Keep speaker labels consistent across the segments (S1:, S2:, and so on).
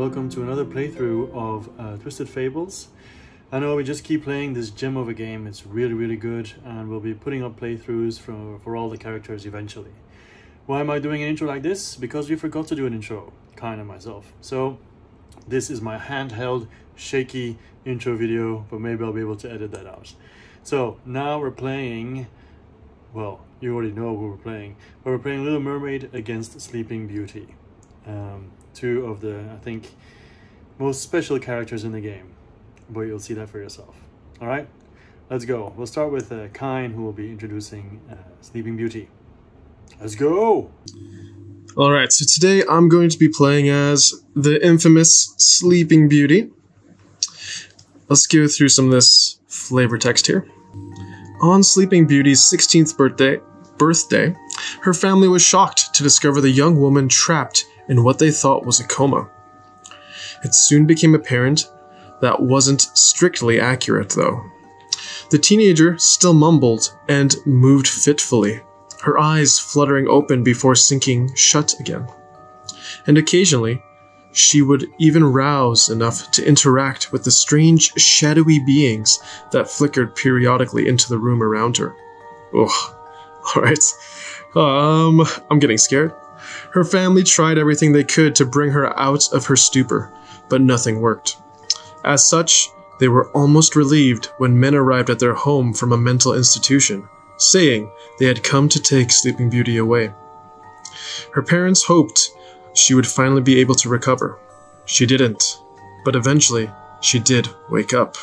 S1: welcome to another playthrough of Twisted Fables. I know we just keep playing this gem of a game. It's really good, and we'll be putting up playthroughs for all the characters eventually. Why am I doing an intro like this? Because we forgot to do an intro, Kyne and myself. So this is my handheld, shaky intro video, but maybe I'll be able to edit that out. So now we're playing, well, you already know who we're playing, but we're playing Little Mermaid against Sleeping Beauty. Two of the, I think, most special characters in the game, but you'll see that for yourself. All right, let's go. We'll start with Kyne, who will be introducing Sleeping Beauty. Let's go.
S2: All right, so today I'm going to be playing as the infamous Sleeping Beauty. Let's go through some of this flavor text here. On Sleeping Beauty's 16th birthday, her family was shocked to discover the young woman trapped in what they thought was a coma. It soon became apparent that wasn't strictly accurate, though. The teenager still mumbled and moved fitfully, her eyes fluttering open before sinking shut again. And occasionally, she would even rouse enough to interact with the strange, shadowy beings that flickered periodically into the room around her. Ugh. Alright. I'm getting scared. Her family tried everything they could to bring her out of her stupor, but nothing worked. As such, they were almost relieved when men arrived at their home from a mental institution, saying they had come to take Sleeping Beauty away. Her parents hoped she would finally be able to recover. She didn't, but eventually she did wake up.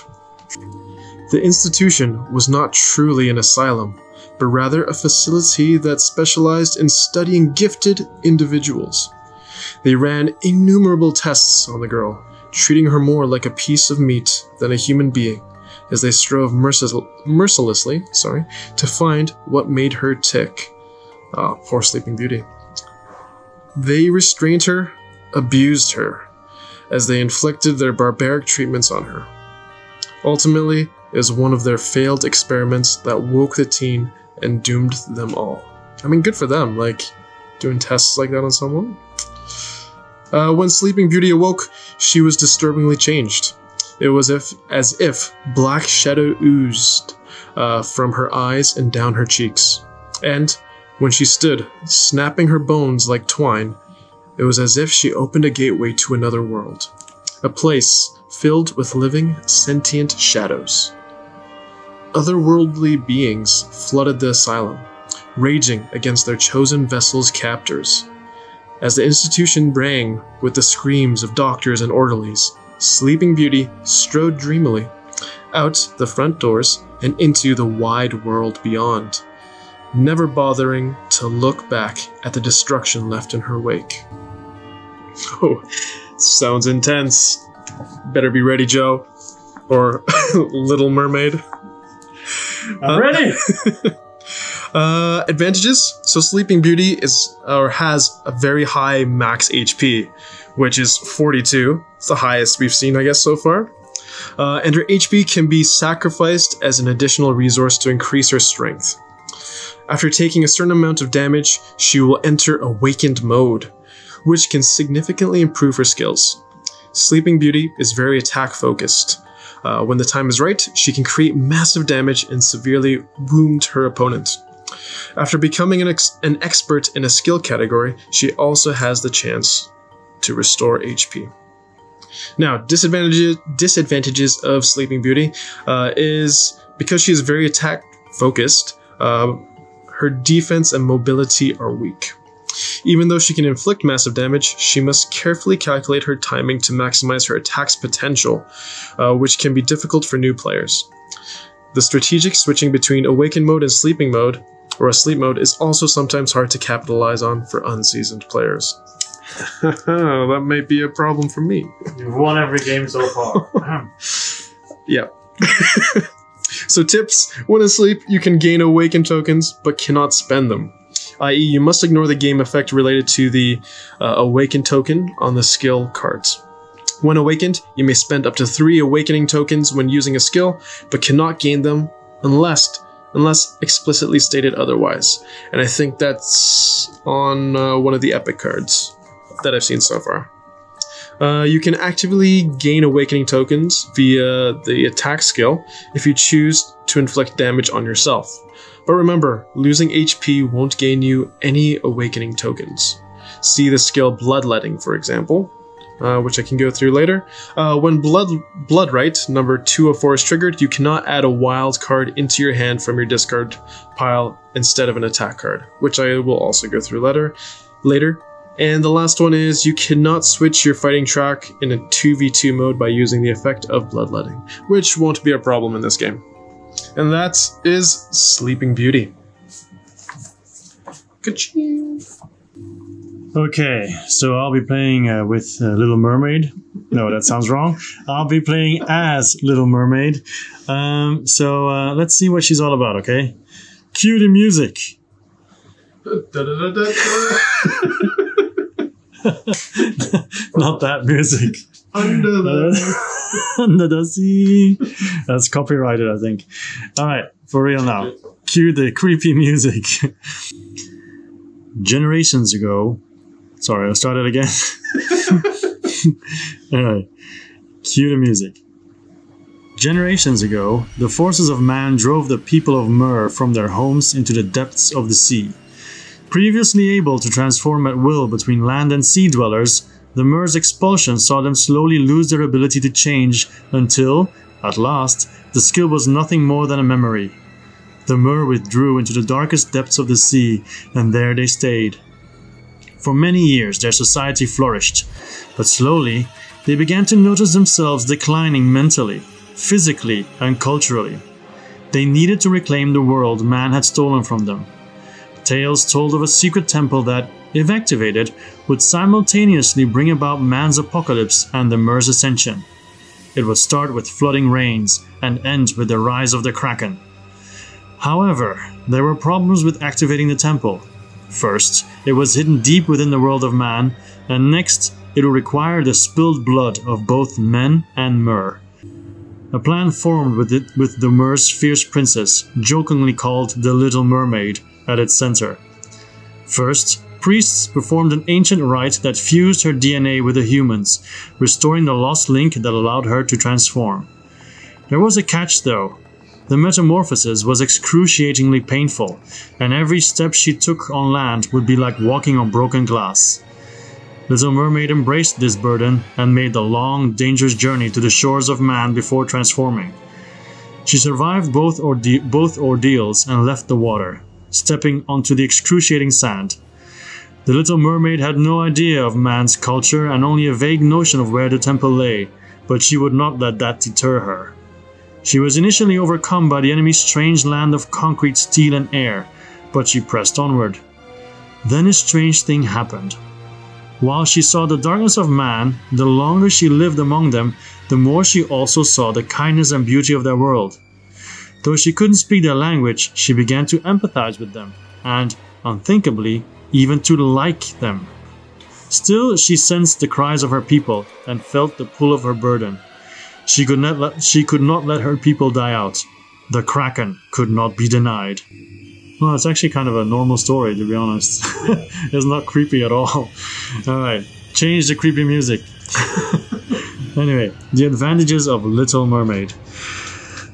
S2: The institution was not truly an asylum, but rather a facility that specialized in studying gifted individuals. They ran innumerable tests on the girl, treating her more like a piece of meat than a human being, as they strove mercilessly to find what made her tick. Ah, poor Sleeping Beauty. They restrained her, abused her, as they inflicted their barbaric treatments on her. Ultimately, it was one of their failed experiments that woke the teen and doomed them all. I mean, good for them, like, doing tests like that on someone. When Sleeping Beauty awoke, she was disturbingly changed. It was as if black shadow oozed from her eyes and down her cheeks. And when she stood, snapping her bones like twine, it was as if she opened a gateway to another world. A place filled with living, sentient shadows. Otherworldly beings flooded the asylum, raging against their chosen vessel's captors. As the institution rang with the screams of doctors and orderlies, Sleeping Beauty strode dreamily out the front doors and into the wide world beyond, never bothering to look back at the destruction left in her wake. Oh, sounds intense. Better be ready, Joe. Or Little Mermaid.
S1: I'm ready!
S2: Advantages. So Sleeping Beauty has a very high max HP, which is 42. It's the highest we've seen, I guess, so far. And her HP can be sacrificed as an additional resource to increase her strength. After taking a certain amount of damage, she will enter Awakened mode, which can significantly improve her skills. Sleeping Beauty is very attack-focused. When the time is right, she can create massive damage and severely wound her opponent. After becoming an expert in a skill category, she also has the chance to restore HP. Now, disadvantages of Sleeping Beauty is because she is very attack-focused, her defense and mobility are weak. Even though she can inflict massive damage, she must carefully calculate her timing to maximize her attack's potential, which can be difficult for new players. The strategic switching between Awakened mode and Sleeping mode, or a Sleep mode, is also sometimes hard to capitalize on for unseasoned players. That may be a problem for me.
S1: You've won every game so far.
S2: Yeah. So tips: when asleep, you can gain Awakened tokens, but cannot spend them. I.e., you must ignore the game effect related to the Awakened token on the skill cards. When awakened, you may spend up to 3 Awakening tokens when using a skill, but cannot gain them unless explicitly stated otherwise. And I think that's on one of the epic cards that I've seen so far. You can actively gain awakening tokens via the attack skill if you choose to inflict damage on yourself. But remember, losing HP won't gain you any awakening tokens. See the skill Bloodletting, for example, which I can go through later. When Bloodright, number 2 of 4 is triggered, you cannot add a wild card into your hand from your discard pile instead of an attack card, which I will also go through later. And the last one is you cannot switch your fighting track in a 2v2 mode by using the effect of Bloodletting, which won't be a problem in this game. And that is Sleeping Beauty. Ka-ching.
S1: Okay, so I'll be playing with Little Mermaid. No, that sounds wrong. I'll be playing as Little Mermaid. Let's see what she's all about, okay? Cue the music. Not that music. Under the sea. That's copyrighted, I think. Alright, for real now. Cue the creepy music. Generations ago. Sorry, I'll start it again. Alright. Cue the music. Generations ago, the forces of man drove the people of Mer from their homes into the depths of the sea. Previously able to transform at will between land and sea dwellers, the Mer's expulsion saw them slowly lose their ability to change until, at last, the skill was nothing more than a memory. The Mer withdrew into the darkest depths of the sea, and there they stayed. For many years their society flourished, but slowly they began to notice themselves declining mentally, physically, and culturally. They needed to reclaim the world man had stolen from them. Tales told of a secret temple that, if activated, would simultaneously bring about man's apocalypse and the Mer's ascension. It would start with flooding rains and end with the rise of the Kraken. However, there were problems with activating the temple. First, it was hidden deep within the world of man, and next, it would require the spilled blood of both men and Mer. A plan formed with the Mer's fierce princess, jokingly called the Little Mermaid, at its center. First, priests performed an ancient rite that fused her DNA with the humans, restoring the lost link that allowed her to transform. There was a catch though. The metamorphosis was excruciatingly painful, and every step she took on land would be like walking on broken glass. Little Mermaid embraced this burden and made the long, dangerous journey to the shores of man before transforming. She survived both ordeals and left the water, stepping onto the excruciating sand. The Little Mermaid had no idea of man's culture and only a vague notion of where the temple lay, but she would not let that deter her. She was initially overcome by the enemy's strange land of concrete, steel and air, but she pressed onward. Then a strange thing happened. While she saw the darkness of man, the longer she lived among them, the more she also saw the kindness and beauty of their world. Though she couldn't speak their language, she began to empathize with them, and, unthinkably, even to like them. Still, she sensed the cries of her people, and felt the pull of her burden. She could not let her people die out. The Kraken could not be denied. Well, it's actually kind of a normal story, to be honest. It's not creepy at all. Alright, change the creepy music. Anyway, the advantages of Little Mermaid.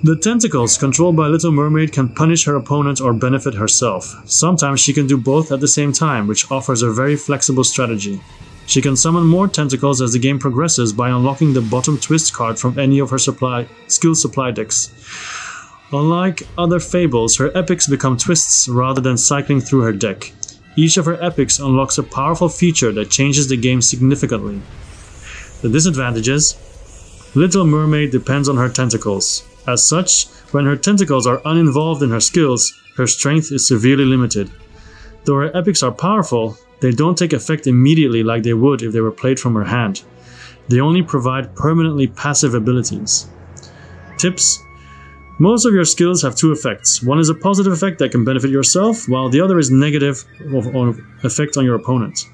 S1: The tentacles controlled by Little Mermaid can punish her opponent or benefit herself. Sometimes she can do both at the same time, which offers a very flexible strategy. She can summon more tentacles as the game progresses by unlocking the bottom twist card from any of her skill supply decks. Unlike other Fables, her epics become twists rather than cycling through her deck. Each of her epics unlocks a powerful feature that changes the game significantly. The disadvantages: Little Mermaid depends on her tentacles. As such, when her tentacles are uninvolved in her skills, her strength is severely limited. Though her epics are powerful, they don't take effect immediately like they would if they were played from her hand. They only provide permanently passive abilities. Tips: most of your skills have two effects. One is a positive effect that can benefit yourself, while the other is negative effect on your opponent.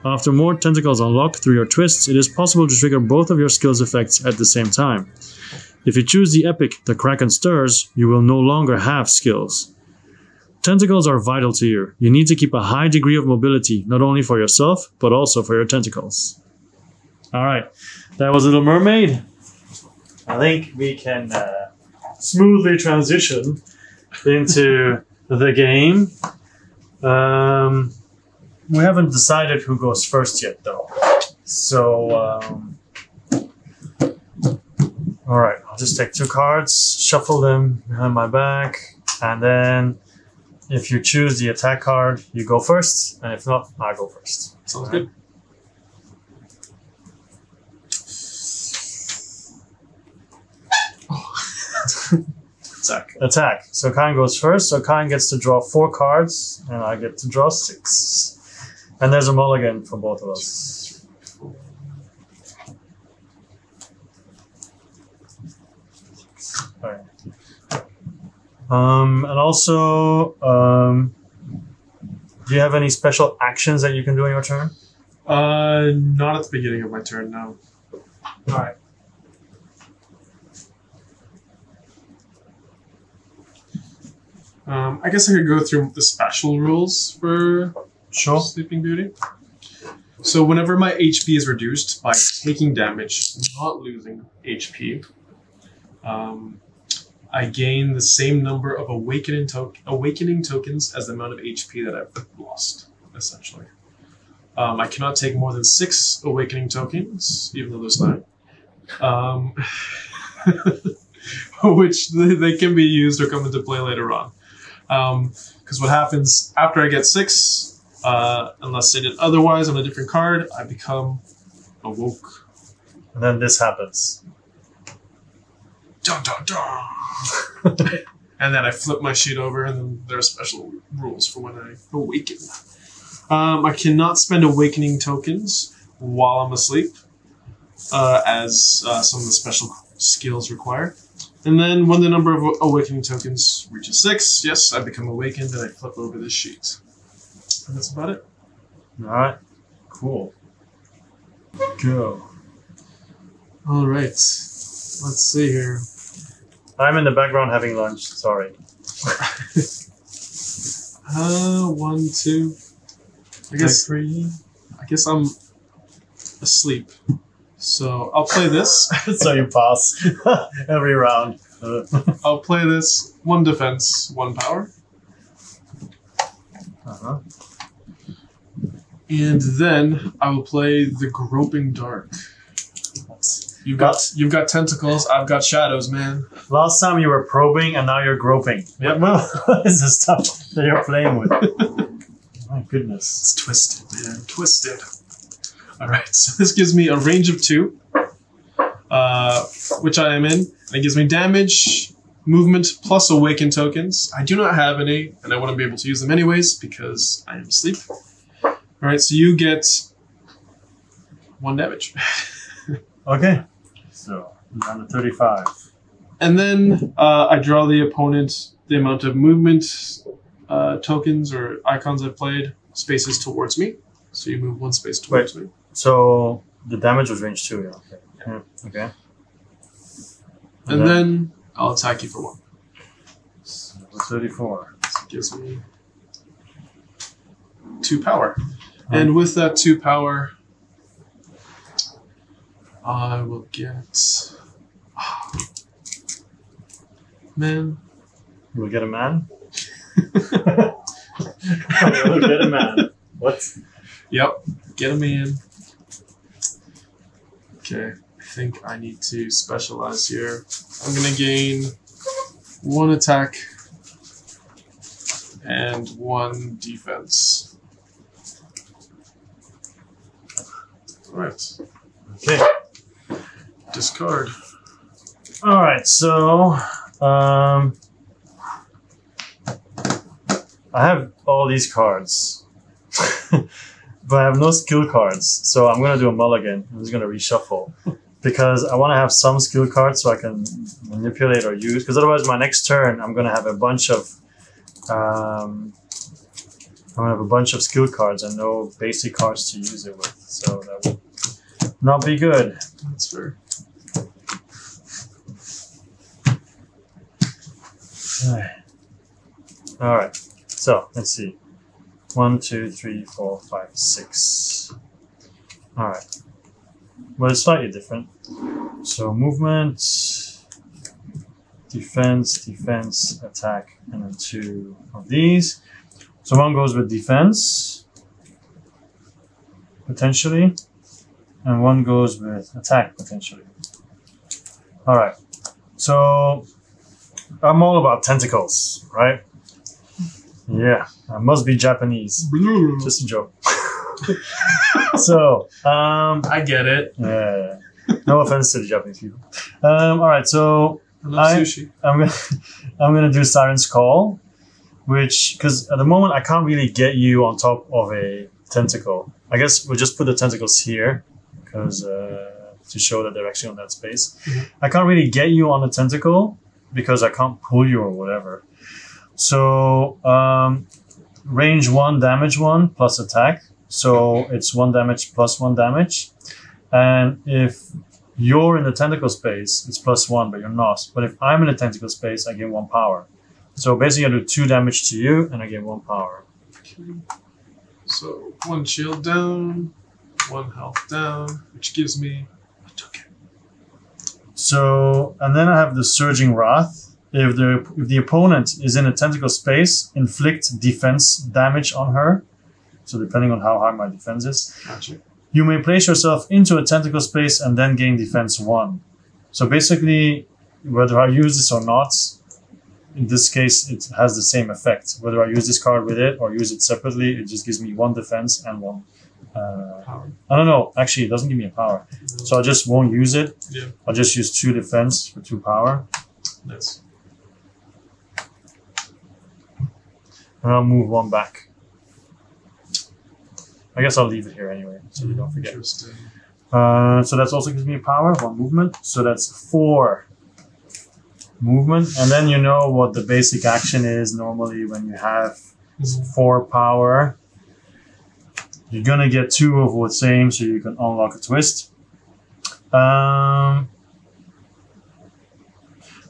S1: After more tentacles unlock through your twists, it is possible to trigger both of your skills' effects at the same time. If you choose the epic The Kraken Stirs, you will no longer have skills. Tentacles are vital to you. You need to keep a high degree of mobility, not only for yourself, but also for your tentacles. All right, that was Little Mermaid. I think we can smoothly transition into the game. We haven't decided who goes first yet, though. So, all right, I'll just take 2 cards, shuffle them behind my back, and then if you choose the attack card, you go first, and if not, I go first.
S2: Sounds good.
S1: Attack. So Kyne goes first. So Kyne gets to draw 4 cards, and I get to draw 6. And there's a mulligan for both of us. All right. And also, do you have any special actions that you can do in your turn?
S2: Not at the beginning of my turn, no.
S1: All right.
S2: I guess I could go through the special rules for Sleeping Beauty. So whenever my HP is reduced by taking damage, not losing HP, I gain the same number of awakening tokens as the amount of HP that I've lost, essentially. I cannot take more than 6 awakening tokens, even though there's 9. Which they can be used or come into play later on. Because what happens after I get 6, unless stated otherwise on a different card, I become awoke.
S1: And then this happens.
S2: Dun, dun, dun. And then I flip my sheet over, and then there are special rules for when I awaken. I cannot spend awakening tokens while I'm asleep, as some of the special skills require. And then when the number of awakening tokens reaches 6, yes, I become awakened, and I flip over this sheet. And that's about it.
S1: All right. Cool. Go.
S2: All right. Let's see here.
S1: I'm in the background having lunch. Sorry.
S2: 1, 2. I guess I'm asleep. So I'll play this.
S1: So you pass every round.
S2: I'll play this. 1 defense, 1 power.
S1: Uh-huh.
S2: And then I will play the Groping Dark. You've got tentacles. I've got shadows, man.
S1: Last time you were probing, and now you're groping.
S2: Yep.
S1: What is the stuff that you're playing with? My goodness.
S2: It's twisted, man. Twisted. All right. So this gives me a range of 2, which I am in. And it gives me damage, movement, plus awaken tokens. I do not have any, and I wouldn't be able to use them anyways because I am asleep. All right. So you get 1 damage.
S1: Okay. So down to 35.
S2: And then I draw the opponent the amount of movement tokens or icons I've played, spaces towards me. So you move 1 space towards me.
S1: So the damage was range 2, yeah. Okay. Yeah. Okay.
S2: And then I'll attack you for 1.
S1: So 34.
S2: So it gives me 2 power. And with that 2 power, I will get... man.
S1: You will get a man? You will get a man. What?
S2: Yep. Get a man. Okay. I think I need to specialize here. I'm going to gain 1 attack and 1 defense. Alright.
S1: Okay.
S2: Discard.
S1: Alright, so I have all these cards. But I have no skill cards. So I'm gonna do a mulligan. I'm just gonna reshuffle. Because I wanna have some skill cards so I can manipulate or use, because otherwise my next turn I'm gonna have a bunch of skill cards and no basic cards to use it with. So that will not be good.
S2: That's fair.
S1: Alright, so let's see. 1, 2, 3, 4, 5, 6. Alright. but it's slightly different. So movement, defense, defense, attack, and then 2 of these. So one goes with defense, potentially, and one goes with attack, potentially. All right. So I'm all about tentacles, right? Yeah, I must be Japanese. Just a joke. So,
S2: I get it.
S1: yeah. No offense to the Japanese people. All right, so
S2: I love sushi.
S1: I'm gonna do Siren's Call, which because at the moment I can't really get you on top of a tentacle. I guess we'll just put the tentacles here because to show that they're actually on that space. I can't really get you on the tentacle because I can't pull you or whatever. So range 1, damage 1 plus attack. So it's 1 damage plus 1 damage. And if you're in the tentacle space, it's +1, but you're not. But if I'm in the tentacle space, I get 1 power. So basically I do 2 damage to you and I get 1 power.
S2: Okay. So 1 shield down, 1 health down, which gives me a token.
S1: So, and then I have the Surging Wrath. If the opponent is in a tentacle space, inflict defense damage on her. So depending on how high my defense is.
S2: Gotcha.
S1: You may place yourself into a tentacle space and then gain defense 1. So basically, whether I use this or not, in this case, it has the same effect. Whether I use this card with it or use it separately, it just gives me 1 defense and 1
S2: power.
S1: I don't know. Actually, it doesn't give me a power. So I just won't use it.
S2: Yeah.
S1: I'll just use 2 defense for 2 power.
S2: Nice.
S1: And I'll move 1 back. I guess I'll leave it here anyway, so you don't forget.
S2: Interesting.
S1: So that's also gives me a power, 1 movement. So that's 4 movement. And then you know what the basic action is normally when you have 4 power. You're going to get 2 of what's same, so you can unlock a twist. I'm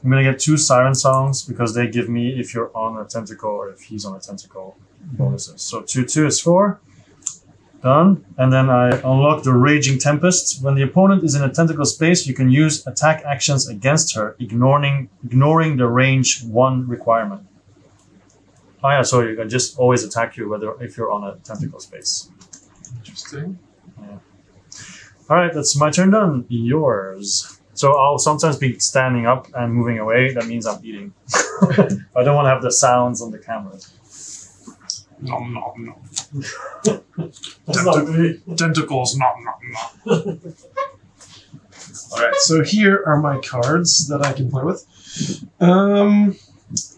S1: going to get 2 Siren Songs because they give me, if you're on a tentacle or if he's on a tentacle, bonuses. So 2 is 4. Done. And then I unlock the Raging Tempest. When the opponent is in a tentacle space, you can use attack actions against her, ignoring the range 1 requirement. Oh yeah, so you can just always attack you if you're on a tentacle space.
S2: Interesting.
S1: Yeah. All right, that's my turn done. Yours. So I'll sometimes be standing up and moving away. That means I'm eating. I don't want to have the sounds on the camera.
S2: Nom nom nom.
S1: Not
S2: Tentacles, nom nom nom. Alright, so here are my cards that I can play with.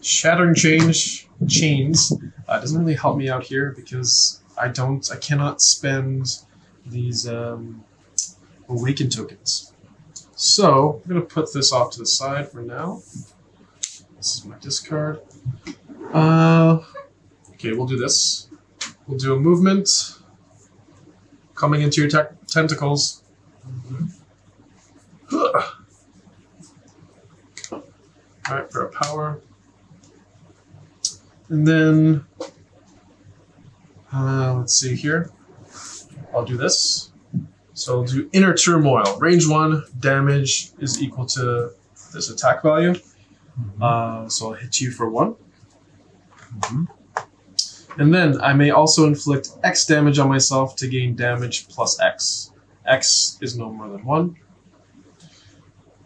S2: Shattering Chains doesn't really help me out here because I cannot spend these Awaken tokens. So I'm gonna put this off to the side for now. This is my discard. Okay, we'll do this. We'll do a movement. Coming into your tentacles. Alright, for a power. And then, let's see here. I'll do this. So I'll do Inner Turmoil. Range 1, damage is equal to this attack value. So I'll hit you for 1. And then I may also inflict X damage on myself to gain damage plus X. X is no more than 1.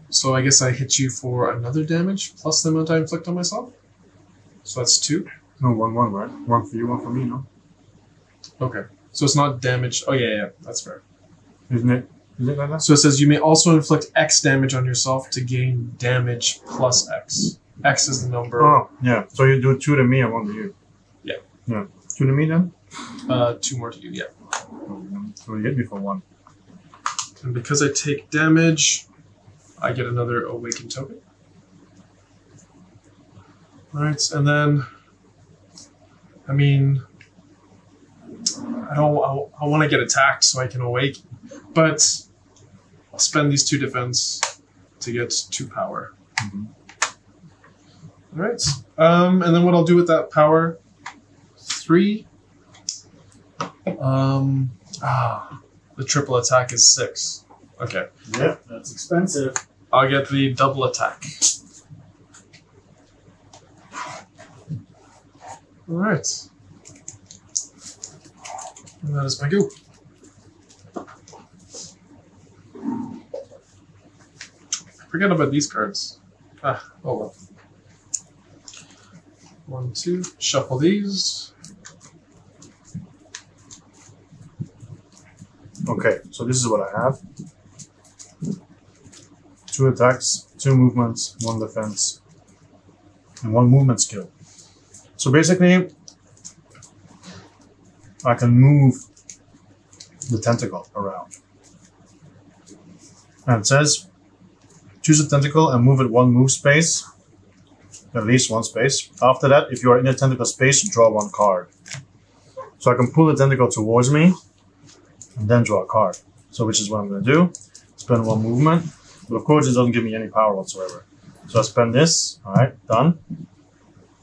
S2: So I guess I hit you for another damage plus the amount I inflict on myself. So that's 2.
S1: No, 1, 1, right? 1 for you, 1 for me, no?
S2: Okay. So it's not damage. Oh, yeah, that's fair.
S1: Isn't it? Is it like that?
S2: So it says you may also inflict X damage on yourself to gain damage plus X. X is the number.
S1: Oh, yeah. So you do 2 to me and 1 to you.
S2: Yeah.
S1: Yeah. 2 to me then?
S2: 2 more to you, yeah.
S1: So you hit me for 1.
S2: And because I take damage, I get another Awaken token. Alright, and then, I mean, I want to get attacked so I can awake, but I'll spend these 2 defense to get 2 power. Alright, and then what I'll do with that power, 3. The triple attack is 6. Okay.
S1: Yeah, that's expensive.
S2: I'll get the double attack. Alright. And that is my go. I forget about these cards. Oh well. 1, 2. Shuffle these.
S3: Okay, so this is what I have. 2 attacks, 2 movements, 1 defense, and 1 movement skill. So basically, I can move the tentacle around. And it says, choose a tentacle and move it 1 move space, at least 1 space. After that, if you are in a tentacle space, draw 1 card. So I can pull the tentacle towards me, and then draw a card. So which is what I'm going to do. Spend 1 movement. But of course it doesn't give me any power whatsoever. So I spend this. Alright, done.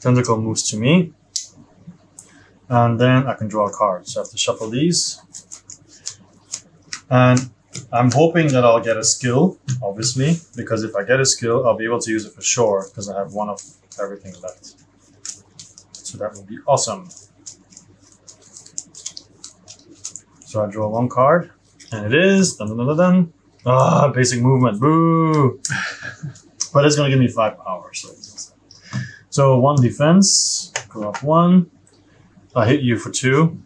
S3: Tentacle moves to me. And then I can draw a card. So I have to shuffle these. And I'm hoping that I'll get a skill, obviously. Because if I get a skill, I'll be able to use it for sure. Because I have 1 of everything left. So that will be awesome. So I draw 1 card, and it is dun, dun, dun, dun, dun. Ah, basic movement, boo! But it's gonna give me 5 power. So 1 defense, go up 1. I hit you for 2.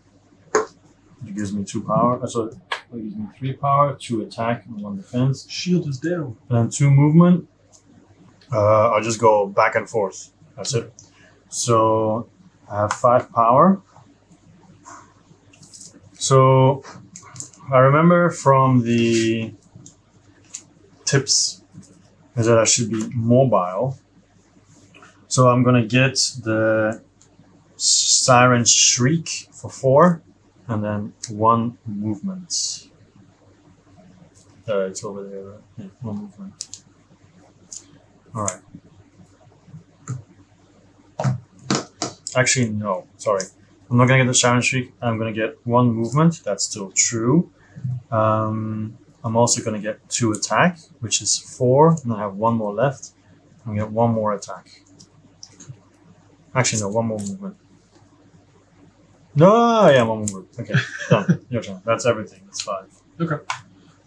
S3: It gives me 2 power. So it gives me 3 power, 2 attack, and 1 defense.
S2: Shield is down.
S3: And then 2 movement. I'll just go back and forth. That's it. So I have 5 power. So I remember from the tips that I should be mobile. So I'm gonna get the Siren Shriek for 4 and then 1 movement. It's over there, right? Yeah, 1 movement. Alright. Actually, no, sorry. I'm not going to get the Siren Shriek. I'm going to get 1 movement. That's still true. I'm also going to get 2 attack, which is 4. And I have 1 more left. I'm going to get 1 more attack. Actually, no, 1 more movement. No, yeah, 1 more movement. Okay, done. Your turn. That's everything. That's 5.
S2: Okay.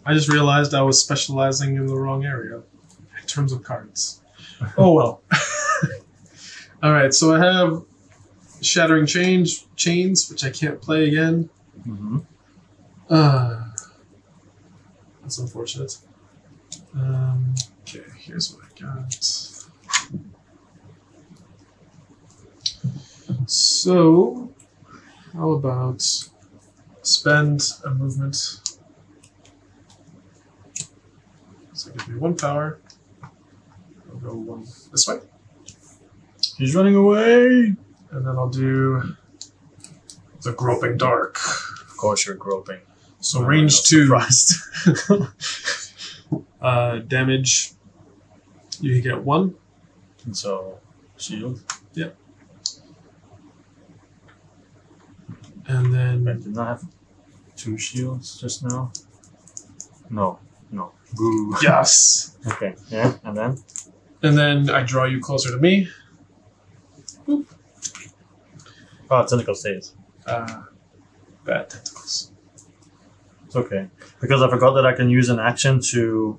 S2: I just realized I was specializing in the wrong area in terms of cards. Oh well. Alright, so I have Shattering Chains, which I can't play again.
S3: Mm-hmm.
S2: That's unfortunate. Okay, here's what I got. So, how about spend a movement? So give me 1 power. I'll go 1 this way.
S3: He's running away!
S2: And then I'll do the Groping Dark.
S3: Of course you're groping.
S2: So range 2.
S3: Surprised.
S2: Damage. You get 1.
S3: And so, shield.
S2: Yep. And then...
S3: Wait, didn't I have 2 shields just now? No. Boo.
S2: Yes!
S3: Okay, yeah, and then?
S2: And then I draw you closer to me. Boop.
S3: Oh, tentacle stays.
S2: Bad tentacles.
S3: It's okay. Because I forgot that I can use an action to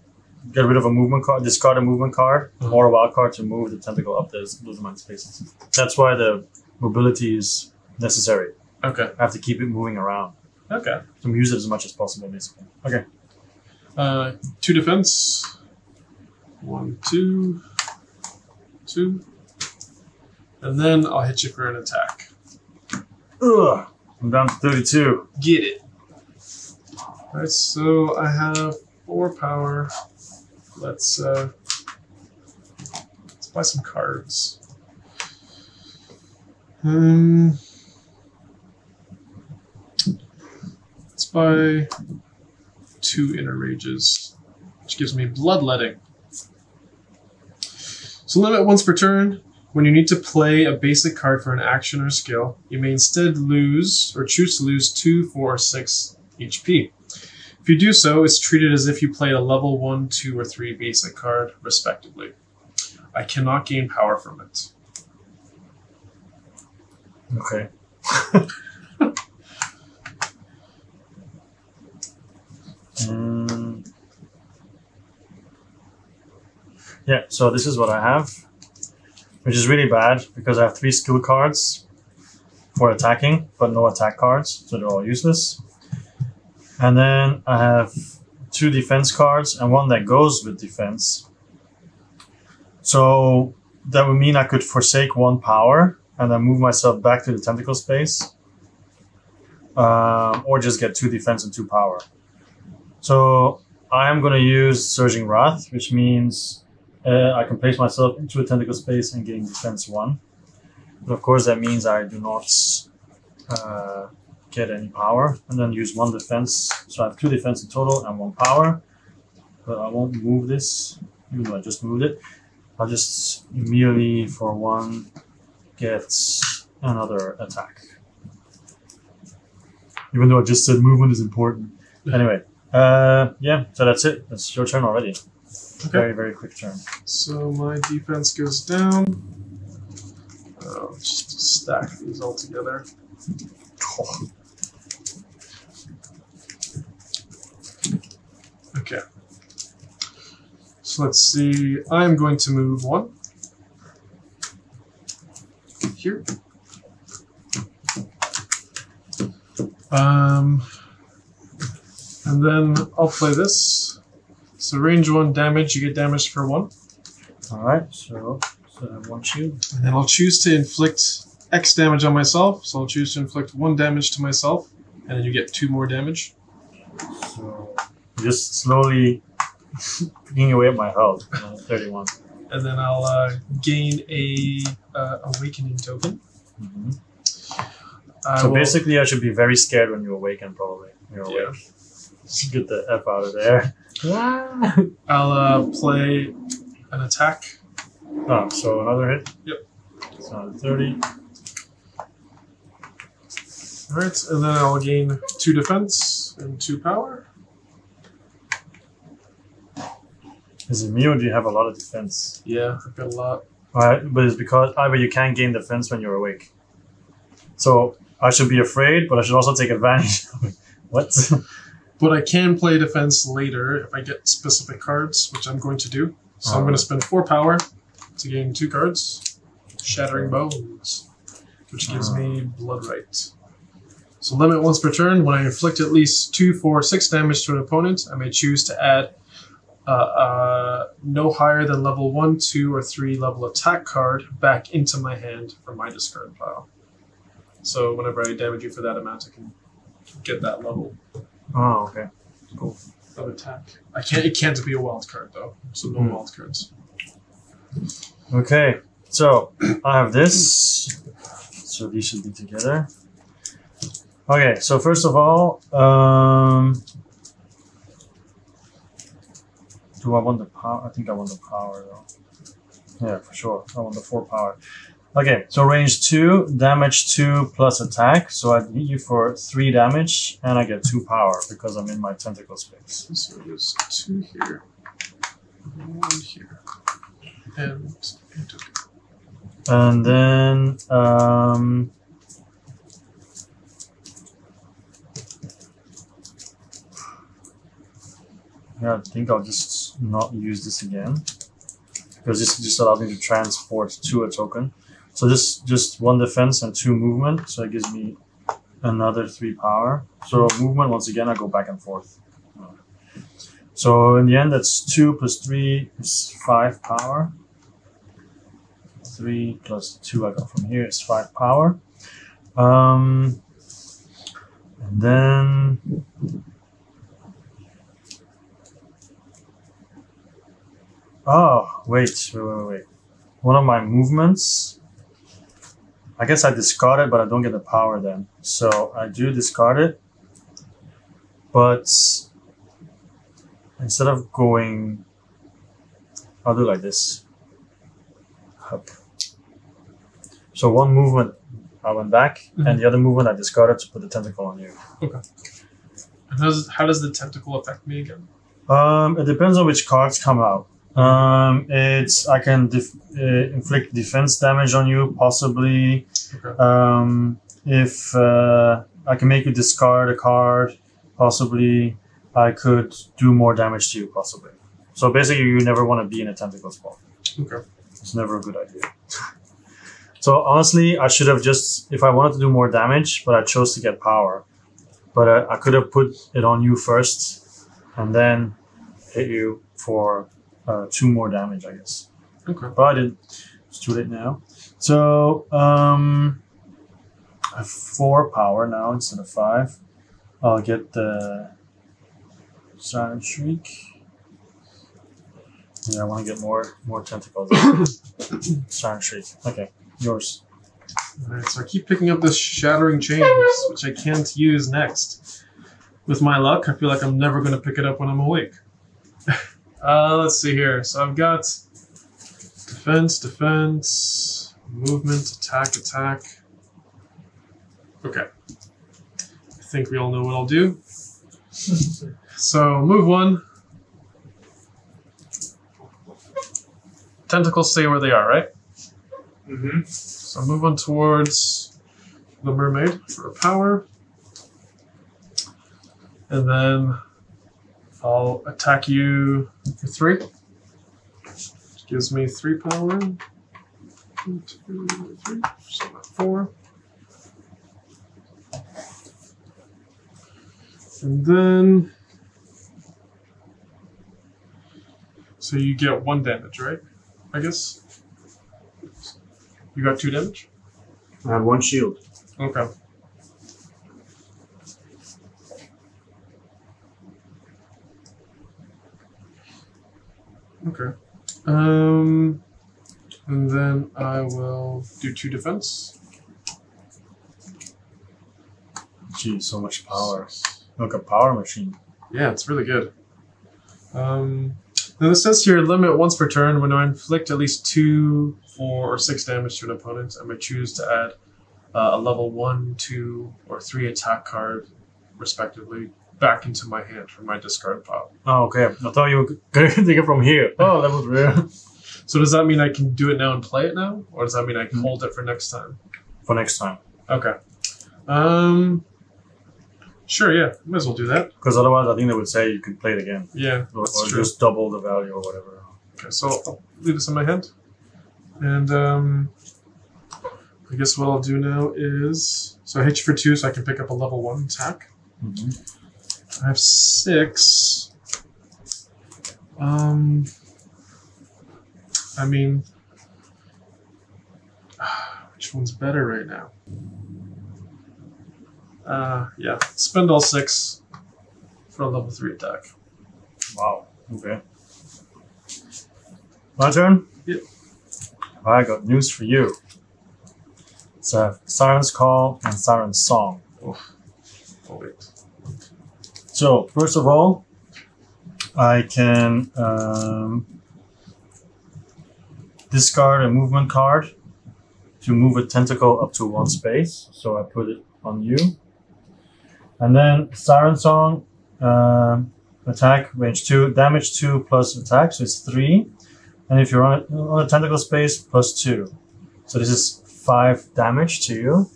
S3: get rid of a movement card, discard a movement card, or a wild card to move the tentacle up those amount of spaces. That's why the mobility is necessary.
S2: Okay.
S3: I have to keep it moving around.
S2: Okay.
S3: So use it as much as possible, basically. Okay.
S2: 2 defense. 1, 2. 2. And then I'll hit you for an attack.
S3: Ugh! I'm down to 32.
S2: Get it. Alright, so I have 4 power. Let's buy some cards. Let's buy 2 Inner Rages, which gives me Bloodletting. So limit once per turn. When you need to play a basic card for an action or skill, you may instead lose or choose to lose 2, 4, or 6 HP. If you do so, it's treated as if you played a level 1, 2, or 3 basic card, respectively. I cannot gain power from it.
S3: Okay. Yeah, so this is what I have, which is really bad because I have 3 skill cards for attacking, but no attack cards, so they're all useless. And then I have 2 defense cards and 1 that goes with defense. So that would mean I could forsake 1 power and then move myself back to the tentacle space, or just get 2 defense and 2 power. So I am going to use Surging Wrath, which means I can place myself into a tentacle space and gain defense 1. But of course, that means I do not get any power, and then use 1 defense. So I have 2 defense in total and 1 power. But I won't move this, even though I just moved it. I'll just immediately, for 1, get another attack. Even though I just said movement is important. Anyway, yeah, so that's it. That's your turn already. Okay. Very, very quick turn.
S2: So my defense goes down. Just stack these all together.
S3: Oh.
S2: Okay. So let's see. I'm going to move 1 here. And then I'll play this. So range 1 damage, you get damage for 1.
S3: Alright, so I want you.
S2: And then I'll choose to inflict X damage on myself. So I'll choose to inflict 1 damage to myself. And then you get 2 more damage.
S3: So just slowly picking away at my health. 31.
S2: And then I'll gain a awakening token.
S3: Mm-hmm. So basically I should be very scared when you awaken, probably. You're awake. Just get the F out of there.
S2: I'll play an attack.
S3: Oh, so another hit?
S2: Yep.
S3: So another 30.
S2: Alright, and then I'll gain 2 defense and 2 power.
S3: Is it me or do you have a lot of defense?
S2: Yeah, I've got a lot.
S3: Alright, but it's because but you can't gain defense when you're awake. So I should be afraid, but I should also take advantage of it. What?
S2: But I can play defense later if I get specific cards, which I'm going to do. So I'm going to spend 4 power to gain 2 cards. Shattering Bones, which gives me Blood Right. So limit once per turn. When I inflict at least 2, 4, 6 damage to an opponent, I may choose to add no higher than level 1, 2, or 3 level attack card back into my hand from my discard pile. So whenever I damage you for that amount, I can get that level.
S3: Oh, okay. Cool.
S2: Of attack. It can't be a wild card though, so no wild cards.
S3: Okay, so I have this. So these should be together. Okay, so first of all, do I want the power? I think I want the power though. Yeah, for sure. I want the 4 power. Okay, so range 2, damage 2 plus attack. So I hit you for 3 damage, and I get 2 power because I'm in my tentacle space.
S2: So there's 2 here, 1 here, and a token.
S3: And then yeah, I think I'll just not use this again because this just allows me to transport to a token. So this just 1 defense and 2 movement, so it gives me another 3 power. So movement, once again, I go back and forth. So in the end, that's 2 plus 3 is 5 power. 3 plus 2 I got from here is 5 power. And then oh, wait. One of my movements, I guess I discard it, but I don't get the power then. So I do discard it, but instead of going, I'll do like this. Up. So 1 movement I went back, and the other movement I discarded to put the tentacle on you.
S2: Okay. How does the tentacle affect me again?
S3: It depends on which cards come out. I can inflict defense damage on you, possibly.
S2: Okay.
S3: If I can make you discard a card, possibly. I could do more damage to you, possibly. So basically, you never want to be in a tentacle spot.
S2: Okay.
S3: It's never a good idea. So honestly, I should have just, if I wanted to do more damage, but I chose to get power. But I could have put it on you first, and then hit you for 2 more damage, I guess.
S2: Okay.
S3: But I didn't. It's too late now. So I have 4 power now instead of 5. I'll get the Silent Shriek. Yeah, I want to get more tentacles. Silent Shriek. Okay, yours.
S2: Alright, so I keep picking up this Shattering Chains, which I can't use next. With my luck, I feel like I'm never going to pick it up when I'm awake. Let's see here. So I've got defense, movement, attack. Okay. I think we all know what I'll do. So, move 1. Tentacles stay where they are, right?
S3: Mm-hmm.
S2: So move 1 towards the mermaid for a power. And then I'll attack you for 3. Which gives me 3 power. 1, 2, 3. So that's 4. And then... So you get 1 damage, right? I guess? You got 2 damage?
S3: I have 1 shield.
S2: Okay. Okay. And then I will do 2 defense.
S3: Gee, so much power. Like a power machine.
S2: Yeah, it's really good. Then it says here, limit once per turn. When I inflict at least 2, 4, or 6 damage to an opponent, I may choose to add a level 1, 2, or 3 attack card, respectively, back into my hand from my discard pile.
S3: Oh, okay. I thought you were going to take it from here. Oh, that was real.
S2: So does that mean I can do it now and play it now? Or does that mean I can hold it for next time?
S3: For next time.
S2: Okay. Sure, yeah. Might as well do that.
S3: Because otherwise I think they would say you can play it again.
S2: Yeah,
S3: Or
S2: that's true.
S3: just double the value or whatever.
S2: Okay, so I'll leave this in my hand. And I guess what I'll do now is... So I hit you for 2 so I can pick up a level 1 attack.
S3: Mm-hmm.
S2: I have 6. I mean... Which one's better right now? Yeah. Spend all 6 for a level 3 attack.
S3: Wow. Okay. My turn?
S2: Yep.
S3: I got news for you. It's a Siren's Call and Siren's Song.
S2: Oh, wait.
S3: So, first of all, I can discard a movement card to move a tentacle up to 1 space. So I put it on you. And then Siren Song, attack, range 2, damage 2 plus attack, so it's 3. And if you're on a tentacle space, plus 2. So this is 5 damage to you.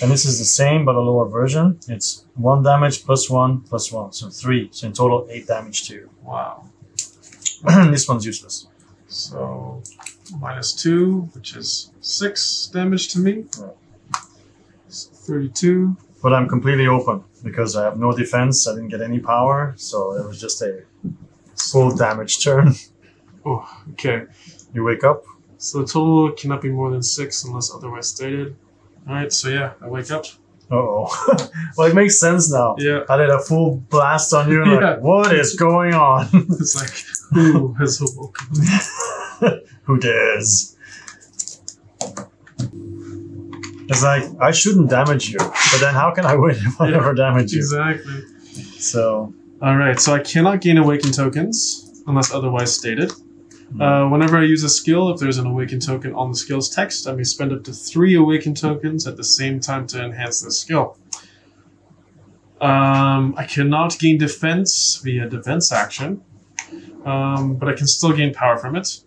S3: And this is the same, but a lower version. It's 1 damage plus 1 plus 1, so 3. So in total, 8 damage to you.
S2: Wow.
S3: This one's useless.
S2: So, -2, which is 6 damage to me.
S3: Right.
S2: So 32.
S3: But I'm completely open because I have no defense. I didn't get any power, so it was just a full damage turn.
S2: Oh, okay.
S3: You wake up.
S2: So the total cannot be more than 6 unless otherwise stated. Alright, so yeah, I wake up.
S3: Uh-oh. Well, it makes sense now.
S2: Yeah.
S3: I did a full blast on you and
S2: Yeah.
S3: like, what is going on?
S2: It's like, who has awoken?
S3: Who dares? It's like, I shouldn't damage you, but then how can I win if I never damage you?
S2: Exactly.
S3: So,
S2: Alright, so I cannot gain awakened tokens unless otherwise stated. Whenever I use a skill, if there's an awakened token on the skill's text, I may spend up to 3 awakened tokens at the same time to enhance this skill. I cannot gain defense via defense action, but I can still gain power from it.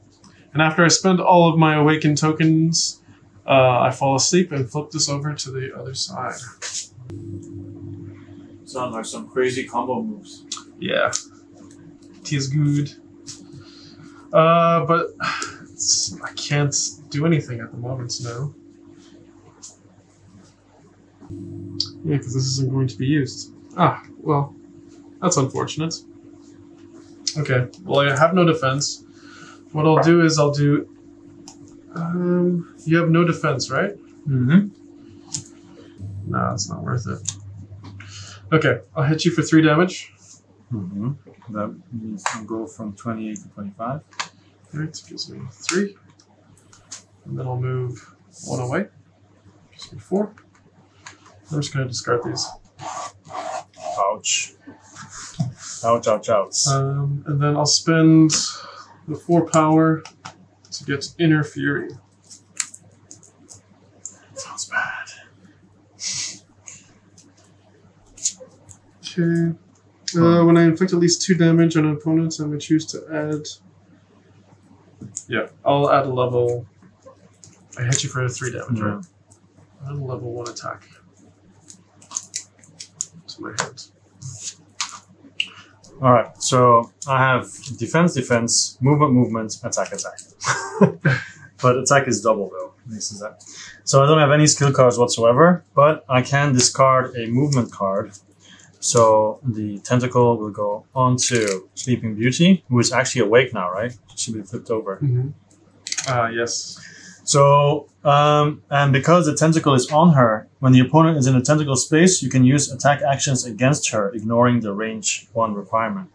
S2: And after I spend all of my awakened tokens, I fall asleep and flip this over to the other side.
S3: Sounds like some crazy combo moves.
S2: Yeah, it is good. But I can't do anything at the moment now. Yeah, because this isn't going to be used. Ah, well, that's unfortunate. Okay, well, I have no defense. What I'll do is I'll do... you have no defense, right?
S3: Mm-hmm.
S2: Nah, it's not worth it. Okay, I'll hit you for 3 damage.
S3: Mm-hmm. That means I'll go from 28 to 25.
S2: Alright, gives me 3. And then I'll move 1 away. Gives me 4. I'm just going to discard these.
S3: Ouch. Ouch, ouch, ouch.
S2: And then I'll spend the 4 power to get Inner Fury.
S3: Sounds bad.
S2: Okay. When I inflict at least 2 damage on an opponent, I'm going to choose to add... Yeah, I'll add a level... I hit you for 3 damage, right? Add a level 1 attack to my hand.
S3: Alright, so I have defense, defense, movement, attack, attack. But attack is double though. This is that. So I don't have any skill cards whatsoever, but I can discard a movement card. So the tentacle will go onto Sleeping Beauty, who is actually awake now, right? She should be flipped over.
S2: Mm-hmm. Yes.
S3: So, and because the tentacle is on her, when the opponent is in a tentacle space, you can use attack actions against her, ignoring the range 1 requirement.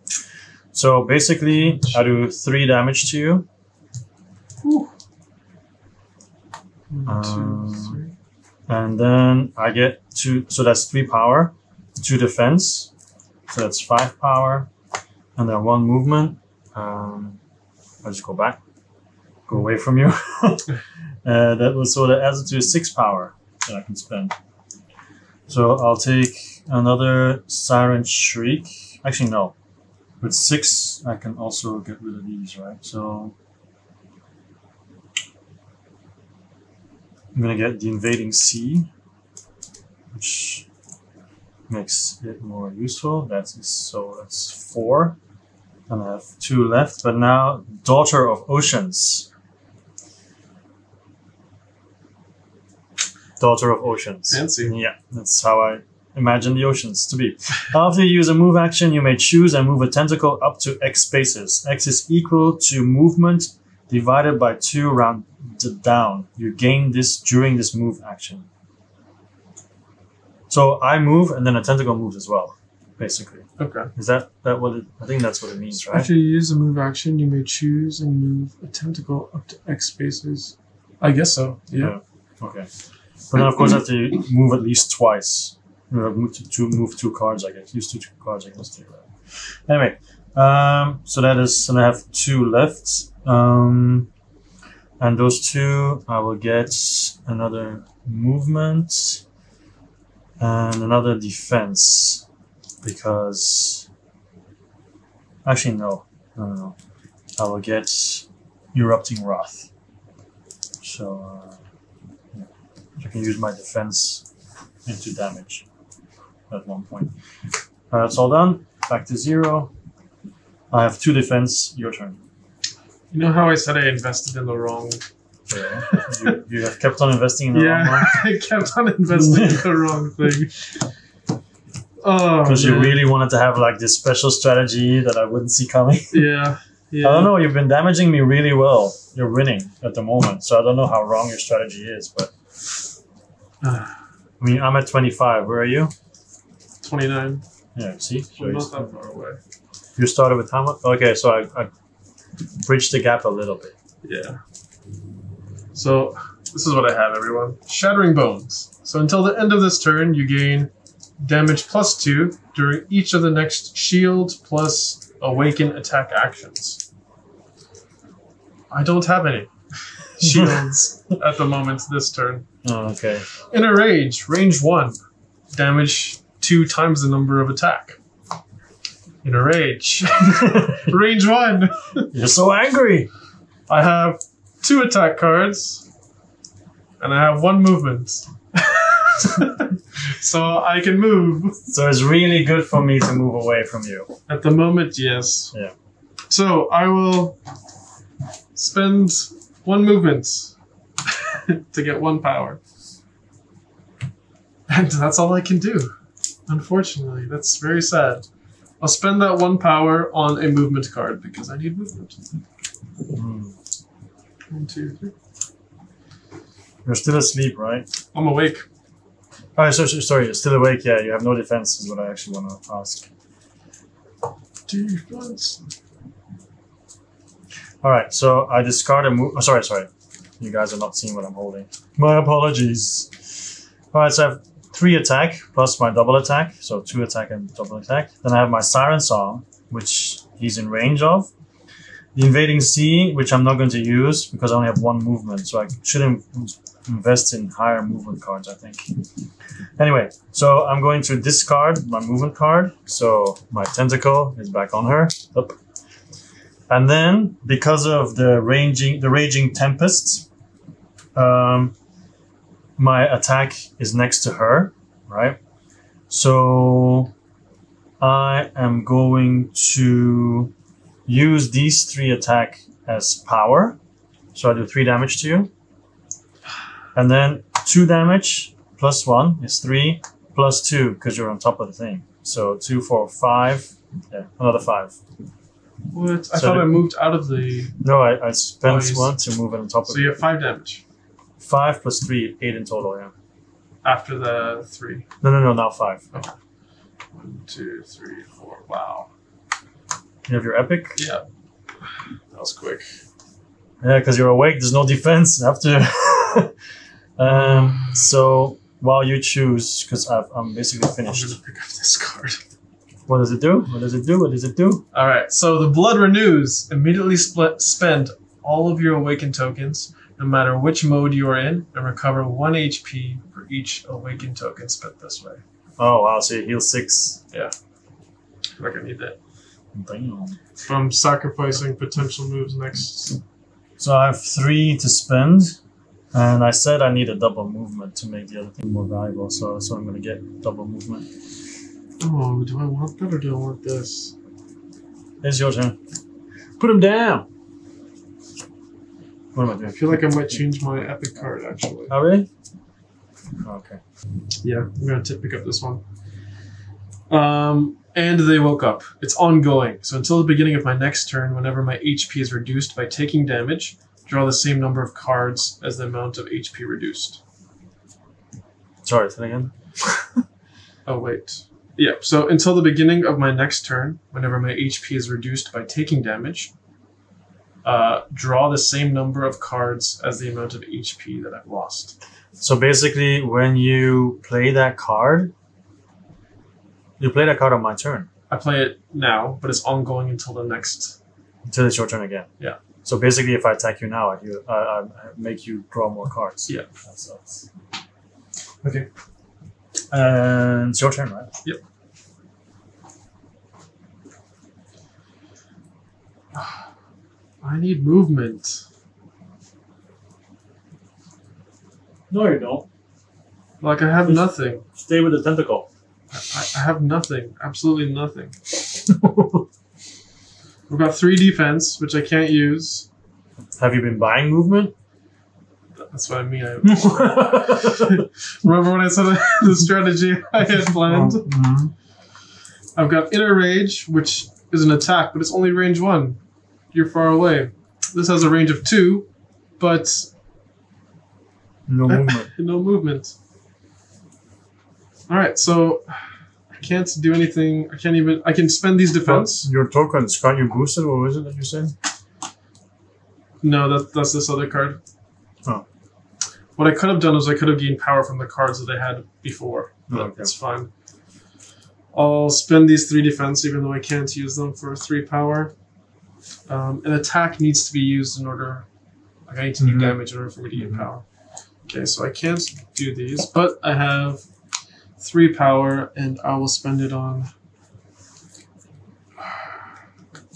S3: So basically, I do 3 damage to you.
S2: Whew. 1, 2, 3.
S3: And then I get 2, so that's 3 power, 2 defense, so that's 5 power, and then 1 movement. I'll just go back, go away from you. That adds it to 6 power that I can spend. So I'll take another Siren Shriek. Actually, no. With 6, I can also get rid of these, right? So I'm gonna get the Invading Sea, which makes it more useful. That's 4, and I have 2 left. But now, Daughter of Oceans. Daughter of Oceans.
S2: Fancy.
S3: Yeah, that's how I imagine the oceans to be. After you use a move action, you may choose and move a tentacle up to X spaces. X is equal to movement divided by 2 rounded down. You gain this during this move action. So I move, and then a tentacle moves as well, basically.
S2: Okay.
S3: Is that what it... I think that's what it means, right?
S2: After you use a move action, you may choose and move a tentacle up to X spaces. I guess so, yeah.
S3: Okay. But then, of course, I have to move at least twice. Move 2 cards, I guess. Use 2 cards, I guess. Anyway, so that is... And I have 2 left. And those 2, I will get another movement and another defense. Because... Actually, no. No. I will get Erupting Wrath. So... I can use my defense into damage at 1 point. That's all done. Back to 0. I have 2 defense. Your turn.
S2: You know how I said I invested in the wrong...
S3: Yeah. you have kept on investing in the wrong one?
S2: I kept on investing in the wrong thing. Oh,
S3: because you really wanted to have like this special strategy that I wouldn't see coming.
S2: Yeah.
S3: I don't know. You've been damaging me really well. You're winning at the moment. So I don't know how wrong your strategy is, but... I mean, I'm at 25. Where are you?
S2: 29.
S3: Yeah, see? So
S2: I'm not that far away.
S3: You started with how much? Okay, so I bridged the gap a little bit.
S2: Yeah. So, this is what I have, everyone. Shattering Bones. So until the end of this turn, you gain damage +2 during each of the next shield plus awaken attack actions. I don't have any shields at the moment this turn.
S3: Oh, okay.
S2: In a rage, range 1. Damage 2 times the number of attack. In a rage. Range 1.
S3: You're so angry.
S2: I have 2 attack cards, and I have 1 movement. So I can move.
S3: So it's really good for me to move away from you.
S2: At the moment, yes.
S3: Yeah.
S2: So I will spend 1 movement to get 1 power. And that's all I can do. Unfortunately, that's very sad. I'll spend that 1 power on a movement card because I need movement. 1, 2, 3.
S3: You're still asleep, right?
S2: I'm awake.
S3: Oh, sorry, you're still awake. Yeah, you have no defense is what I actually want to ask.
S2: Defense.
S3: Alright, so I discard a move. Oh, sorry. You guys are not seeing what I'm holding. My apologies. Alright, so I have 3 attack plus my double attack. So 2 attack and double attack. Then I have my Siren Song, which he's in range of. The Invading Sea, which I'm not going to use because I only have 1 movement. So I shouldn't invest in higher movement cards, I think. Anyway, so I'm going to discard my movement card. So my tentacle is back on her. Up. And then, because of the Raging Tempest, my attack is next to her, right? So I am going to use these 3 attack as power. So I do 3 damage to you. And then 2 damage plus 1 is 3 plus 2 because you're on top of the thing. So 2, 4, 5. Yeah, another 5.
S2: What? I thought I moved out of the...
S3: No, I spent 1 to move it on top of it.
S2: So you have 5 damage?
S3: 5 plus 3, 8 in total, yeah.
S2: After the 3?
S3: No, now 5.
S2: Okay. 1, 2, 3, 4. Wow.
S3: You have your epic?
S2: Yeah. That was quick.
S3: Yeah, because you're awake, there's no defense after... So, while you choose, because I'm basically finished.
S2: I'm going to pick up this card.
S3: What does it do? What does it do? What does it do?
S2: Alright, so the blood renews. Immediately spend all of your awakened tokens, no matter which mode you are in, and recover 1 HP for each awakened token spent this way.
S3: Oh, wow, so you heal 6.
S2: Yeah. I feel like I need that.
S3: Damn.
S2: I'm sacrificing potential moves next.
S3: So I have 3 to spend, and I said I need a double movement to make the other thing more valuable, so I'm going to get double movement.
S2: Oh, do I want that or do I want this?
S3: It's your turn. Put him down! What am I doing?
S2: I feel like I might change my epic card, actually.
S3: Oh, really? Okay.
S2: Yeah, I'm going to pick up this one. And they woke up. It's ongoing. So until the beginning of my next turn, whenever my HP is reduced by taking damage, draw the same number of cards as the amount of HP reduced.
S3: Sorry, say that again?
S2: Oh, wait. Yeah, so until the beginning of my next turn, whenever my HP is reduced by taking damage, draw the same number of cards as the amount of HP that I've lost.
S3: So basically, when you play that card, you play that card on my turn.
S2: I play it now, but it's ongoing until the next...
S3: Until it's your turn again.
S2: Yeah.
S3: So basically, if I attack you now, I make you draw more cards.
S2: Yeah.
S3: That's...
S2: Okay.
S3: And it's your turn, right?
S2: Yep. I need movement.
S3: No, you don't.
S2: Like, I have nothing.
S3: Stay with the tentacle.
S2: I have nothing. Absolutely nothing. We've got 3 defense, which I can't use.
S3: Have you been buying movement?
S2: That's what I mean. Remember when I said the strategy I had planned?
S3: Mm-hmm.
S2: I've got Inner Rage, which is an attack, but it's only range 1. You're far away. This has a range of 2, but...
S3: No movement.
S2: No movement. Alright, so... I can't do anything. I can't even... I can spend these defense.
S3: But your tokens, can't you boost it? What was it that you said?
S2: No, that's this other card.
S3: Oh.
S2: What I could have done was I could have gained power from the cards that I had before. But
S3: Okay.
S2: that's fine. I'll spend these 3 defense, even though I can't use them for 3 power. An attack needs to be used in order... Like, I need to do damage in order for me to get power. Okay, so I can't do these, but I have 3 power, and I will spend it on.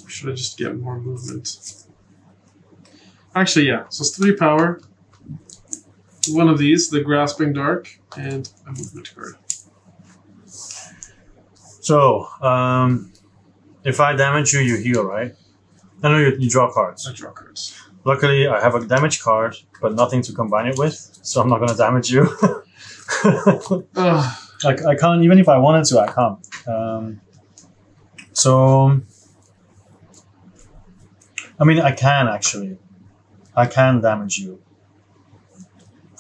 S2: Should I just get more movement? Actually, yeah. So it's 3 power. One of these, the Grasping Dark, and a movement card.
S3: So, if I damage you, you heal, right? No, you draw cards.
S2: I draw cards.
S3: Luckily, I have a damage card, but nothing to combine it with, so I'm not going to damage you. I can't, even if I wanted to, I can't. So, I mean, I can actually. I can damage you.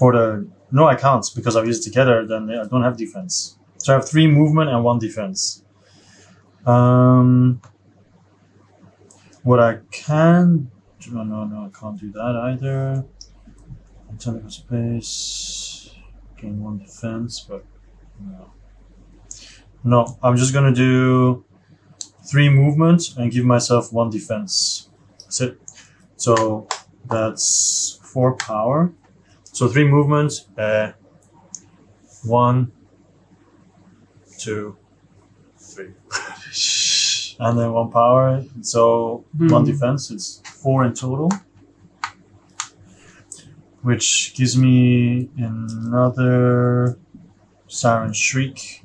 S3: No, I can't, because I've used it together, then I don't have defense. So I have 3 movement and 1 defense. What I can do, no, I can't do that either. Tentacle space, gain 1 defense, but no. No, I'm just gonna do 3 movement and give myself 1 defense. That's it. So that's 4 power. So 3 movement, 1, 2, 3. And then 1 power. So 1 defense, it's 4 in total. Which gives me another Siren Shriek.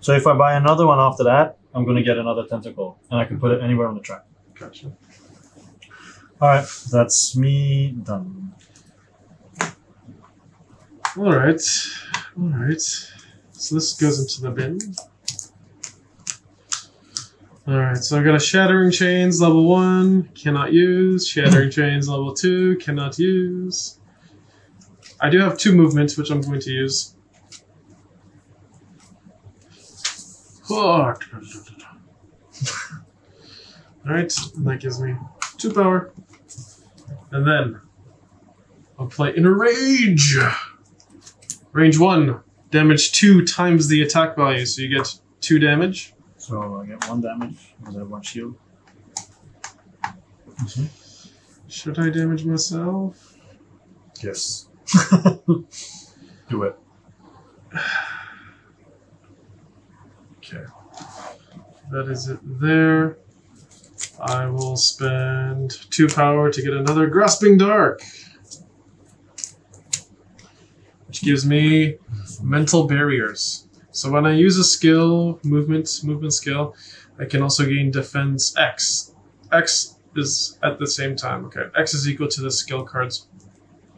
S3: So if I buy another one after that, I'm going to get another tentacle. And I can put it anywhere on the track.
S2: Gotcha.
S3: Alright, that's me done.
S2: Alright. So this goes into the bin. Alright, so I've got a Shattering Chains level 1, cannot use. Shattering Chains level 2, cannot use. I do have 2 movements, which I'm going to use. Alright, and that gives me 2 power. And then I'll play Inner Rage. Range 1, damage 2 times the attack value, so you get 2 damage.
S3: So I get 1 damage because I have 1 shield.
S2: Should I damage myself?
S3: Yes. Do it.
S2: Okay. That is it there. I will spend 2 power to get another Grasping Dark, which gives me Mental Barriers. So when I use a skill, movement skill, I can also gain defense X. X is at the same time. Okay, X is equal to the skill card's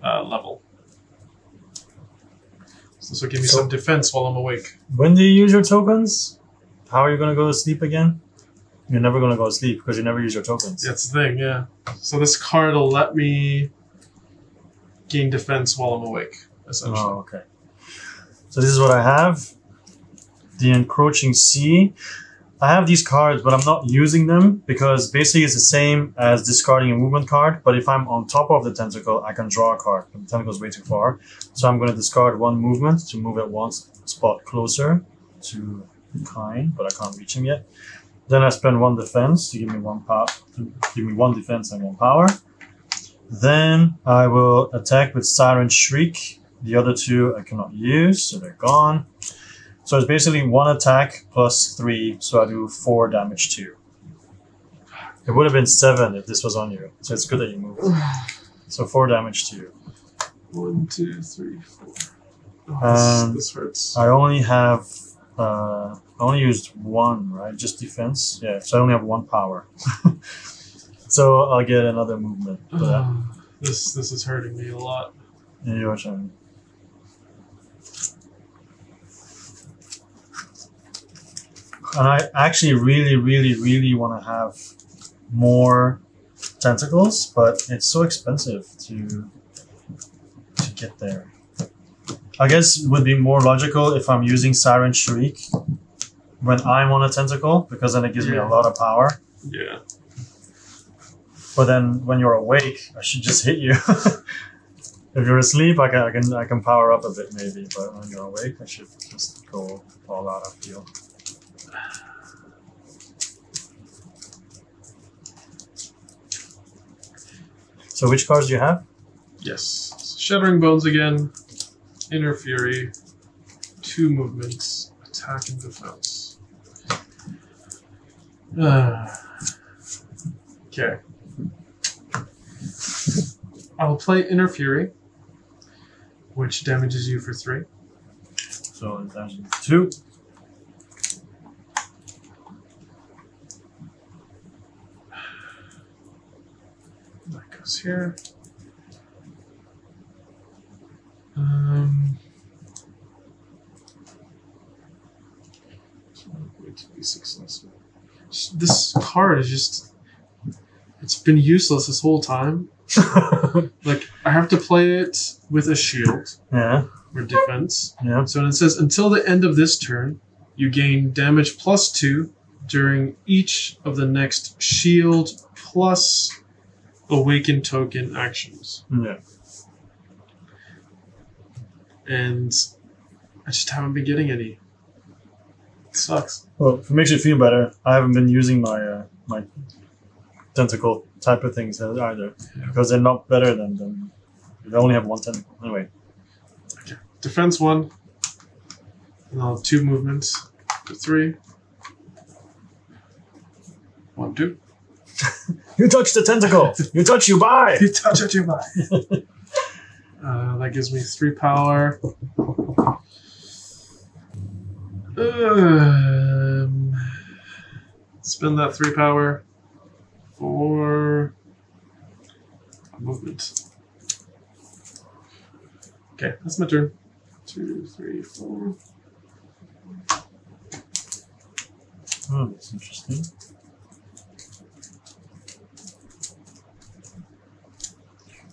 S2: level. So this will give me some defense while I'm awake.
S3: When do you use your tokens? How are you going to go to sleep again? You're never going to go to sleep because you never use your tokens.
S2: That's the thing, yeah. So this card will let me gain defense while I'm awake, essentially.
S3: Oh, okay. So this is what I have. The Encroaching Sea. I have these cards, but I'm not using them because basically it's the same as discarding a movement card. But if I'm on top of the tentacle, I can draw a card. The tentacle is way too far. So I'm going to discard 1 movement to move it 1 spot closer to Kyne, but I can't reach him yet. Then I spend 1 defense to give me 1 power, to give me 1 defense and 1 power. Then I will attack with Siren Shriek. The other 2 I cannot use, so they're gone. So it's basically 1 attack plus 3, so I do 4 damage to you. It would have been 7 if this was on you, so it's good that you moved. So 4 damage to you.
S2: 1, 2, 3, 4. Oh, this hurts.
S3: I only have, I only used 1, right? Just defense? Yeah, so I only have 1 power. So I'll get another movement for that.
S2: This is hurting me a lot.
S3: Yeah, your turn. And I actually really want to have more tentacles, but it's so expensive to get there. I guess it would be more logical if I'm using Siren Shriek when I'm on a tentacle, because then it gives me a lot of power.
S2: Yeah.
S3: But then when you're awake, I should just hit you. If you're asleep, I can power up a bit maybe, but when you're awake, I should just go all out, I feel. So which cards do you have?
S2: Yes. Shattering Bones again. Inner Fury. 2 movements, attack and defense. Okay. I'll play Inner Fury, which damages you for 3.
S3: So it damages 2.
S2: That goes here. This card is just—it's been useless this whole time. Like, I have to play it with a shield.
S3: Yeah.
S2: Or defense.
S3: Yeah.
S2: So it says, until the end of this turn, you gain damage +2 during each of the next shield plus awaken token actions.
S3: Yeah.
S2: And I just haven't been getting any. It sucks.
S3: Well, if it makes you feel better, I haven't been using my my tentacle type of things either, because they're not better than they only have 1 tentacle. Anyway.
S2: Okay. Defense 1. And I'll have 2 movements for 3. 1, 2.
S3: You touch the tentacle. You touch, you buy.
S2: You touch it, you buy. That gives me 3 power. Spend that 3 power for a movement. Okay, that's my turn. 2, 3, 4.
S3: Oh, that's interesting.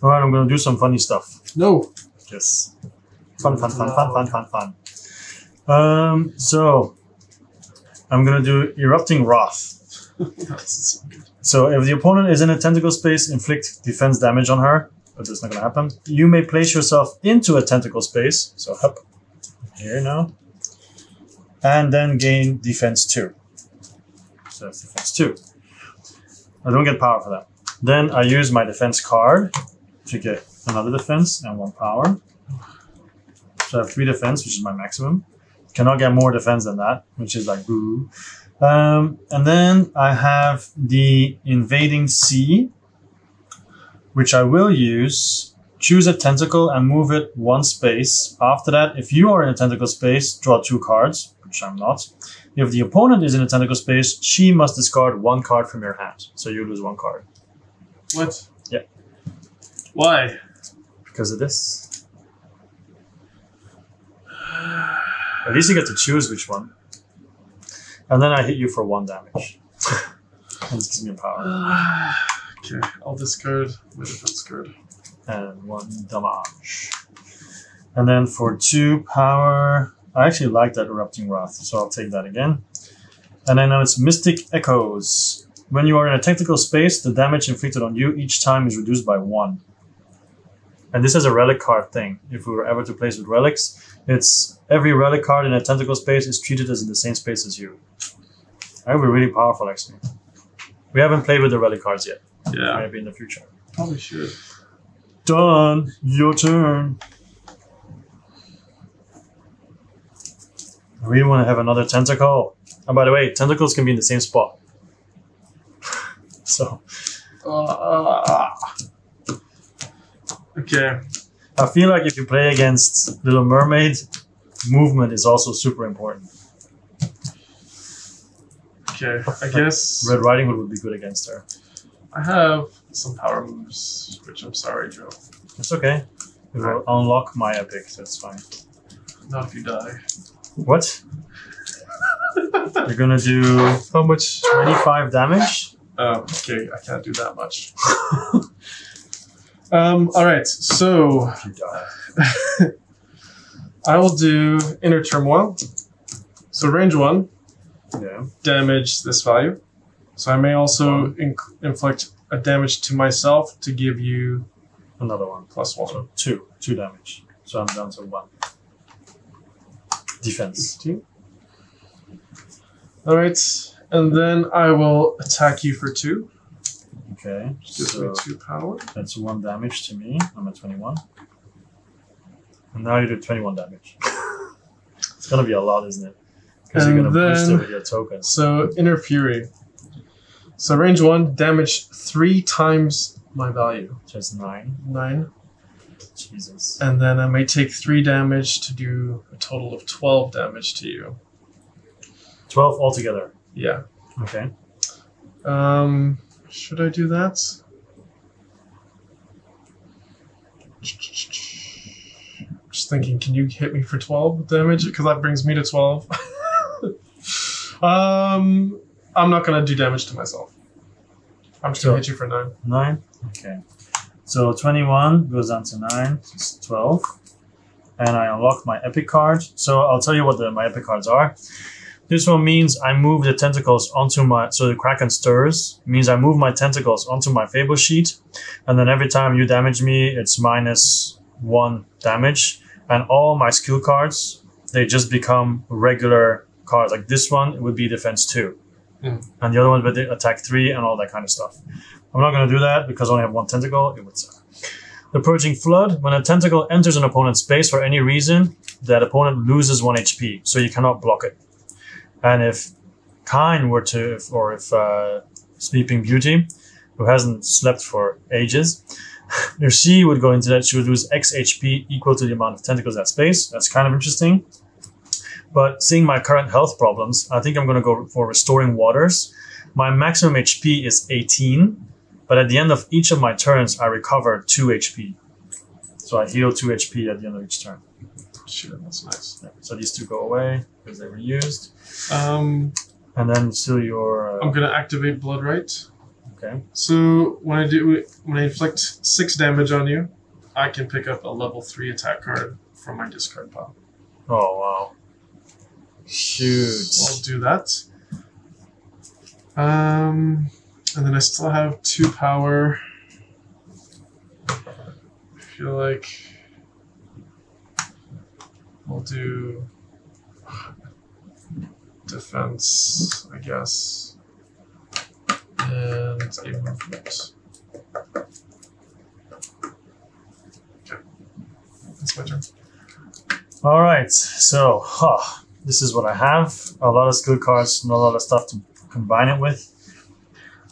S3: Alright, I'm gonna do some funny stuff.
S2: No.
S3: Yes. Fun. So I'm gonna do Erupting Wrath.
S2: That's so good.
S3: So if the opponent is in a tentacle space, inflict defense damage on her, but that's not gonna happen. You may place yourself into a tentacle space, so up here now, and then gain defense 2. So that's defense 2. I don't get power for that. Then I use my defense card to get another defense and 1 power. So I have 3 defense, which is my maximum. Cannot get more defense than that, which is like boo. And then I have the Invading Sea, which I will use. Choose a tentacle and move it 1 space. After that, if you are in a tentacle space, draw 2 cards, which I'm not. If the opponent is in a tentacle space, she must discard 1 card from your hand. So you lose 1 card.
S2: What?
S3: Yeah.
S2: Why?
S3: Because of this. At least you get to choose which one. And then I hit you for 1 damage. And this gives me power.
S2: Okay, I'll discard my defense card.
S3: And 1 damage. And then for 2 power, I actually like that Erupting Wrath, so I'll take that again. And then now it's Mystic Echoes. When you are in a tactical space, the damage inflicted on you each time is reduced by 1. And this is a relic card thing. If we were ever to place with relics, it's every relic card in a tentacle space is treated as in the same space as you. That would be really powerful, actually. We haven't played with the relic cards yet.
S2: Yeah.
S3: Maybe in the future.
S2: Probably should.
S3: Done. Your turn. I really want to have another tentacle. And by the way, tentacles can be in the same spot. So.
S2: Okay.
S3: I feel like if you play against Little Mermaid, movement is also super important.
S2: Okay, I guess
S3: Red Riding Hood would be good against her.
S2: I have some power moves, which I'm sorry, Joe.
S3: It's okay. It will unlock my epic, so it's fine.
S2: Not if you die.
S3: What? You're gonna do
S2: How much?
S3: 25 damage?
S2: Oh, okay, I can't do that much. Alright, so
S3: If you die.
S2: I will do Inner Turmoil. So range 1,
S3: Yeah.
S2: damage this value. So I may also inflict a damage to myself to give you
S3: Another one.
S2: +1.
S3: So 2. 2 damage. So I'm down to 1. Defense.
S2: 15. Alright, and then I will attack you for 2.
S3: Okay.
S2: Gives me
S3: So
S2: 2 power.
S3: that's 1 damage to me. I'm at 21. And now you do 21 damage. gonna be a lot, isn't it? Because you're gonna boost it with your tokens.
S2: So Inner Fury. So range 1, damage 3 times my value.
S3: Just 9.
S2: 9.
S3: Jesus.
S2: And then I may take 3 damage to do a total of 12 damage to you.
S3: 12 altogether.
S2: Yeah.
S3: Okay.
S2: Should I do that? Just thinking, can you hit me for 12 damage? Because that brings me to 12. I'm not going to do damage to myself. I'm just going to hit you for 9.
S3: 9? Okay. So 21 goes down to 9, so it's 12. And I unlock my epic card. So I'll tell you what my epic cards are. This one means I move the tentacles onto my... So the Kraken stirs. It means I move my tentacles onto my Fable sheet. And then every time you damage me, it's -1 damage. And all my skill cards, they just become regular cards. Like this one, it would be defense 2.
S2: Mm.
S3: And the other one would be attack 3 and all that kind of stuff. I'm not going to do that because I only have 1 tentacle. It would suck. The Purging Flood. When a tentacle enters an opponent's space for any reason, that opponent loses 1 HP. So you cannot block it. And if Kyne were to, or if Sleeping Beauty, who hasn't slept for ages, if she would go into that, she would lose X HP equal to the amount of tentacles in that space. That's kind of interesting. But seeing my current health problems, I think I'm going to go for Restoring Waters. My maximum HP is 18, but at the end of each of my turns, I recover 2 HP. So I heal 2 HP at the end of each turn.
S2: Sure, that's nice.
S3: Yeah. So these 2 go away because they were used.
S2: And
S3: then still your...
S2: I'm going to activate Blood Right.
S3: Okay.
S2: So when I inflict 6 damage on you, I can pick up a level 3 attack card from my discard pile.
S3: Oh, wow. Shoot.
S2: So I'll do that. And then I still have 2 power. I feel like I'll do defense, I guess, and a movement. Okay, that's my turn.
S3: All right, so this is what I have. A lot of skill cards, not a lot of stuff to combine it with.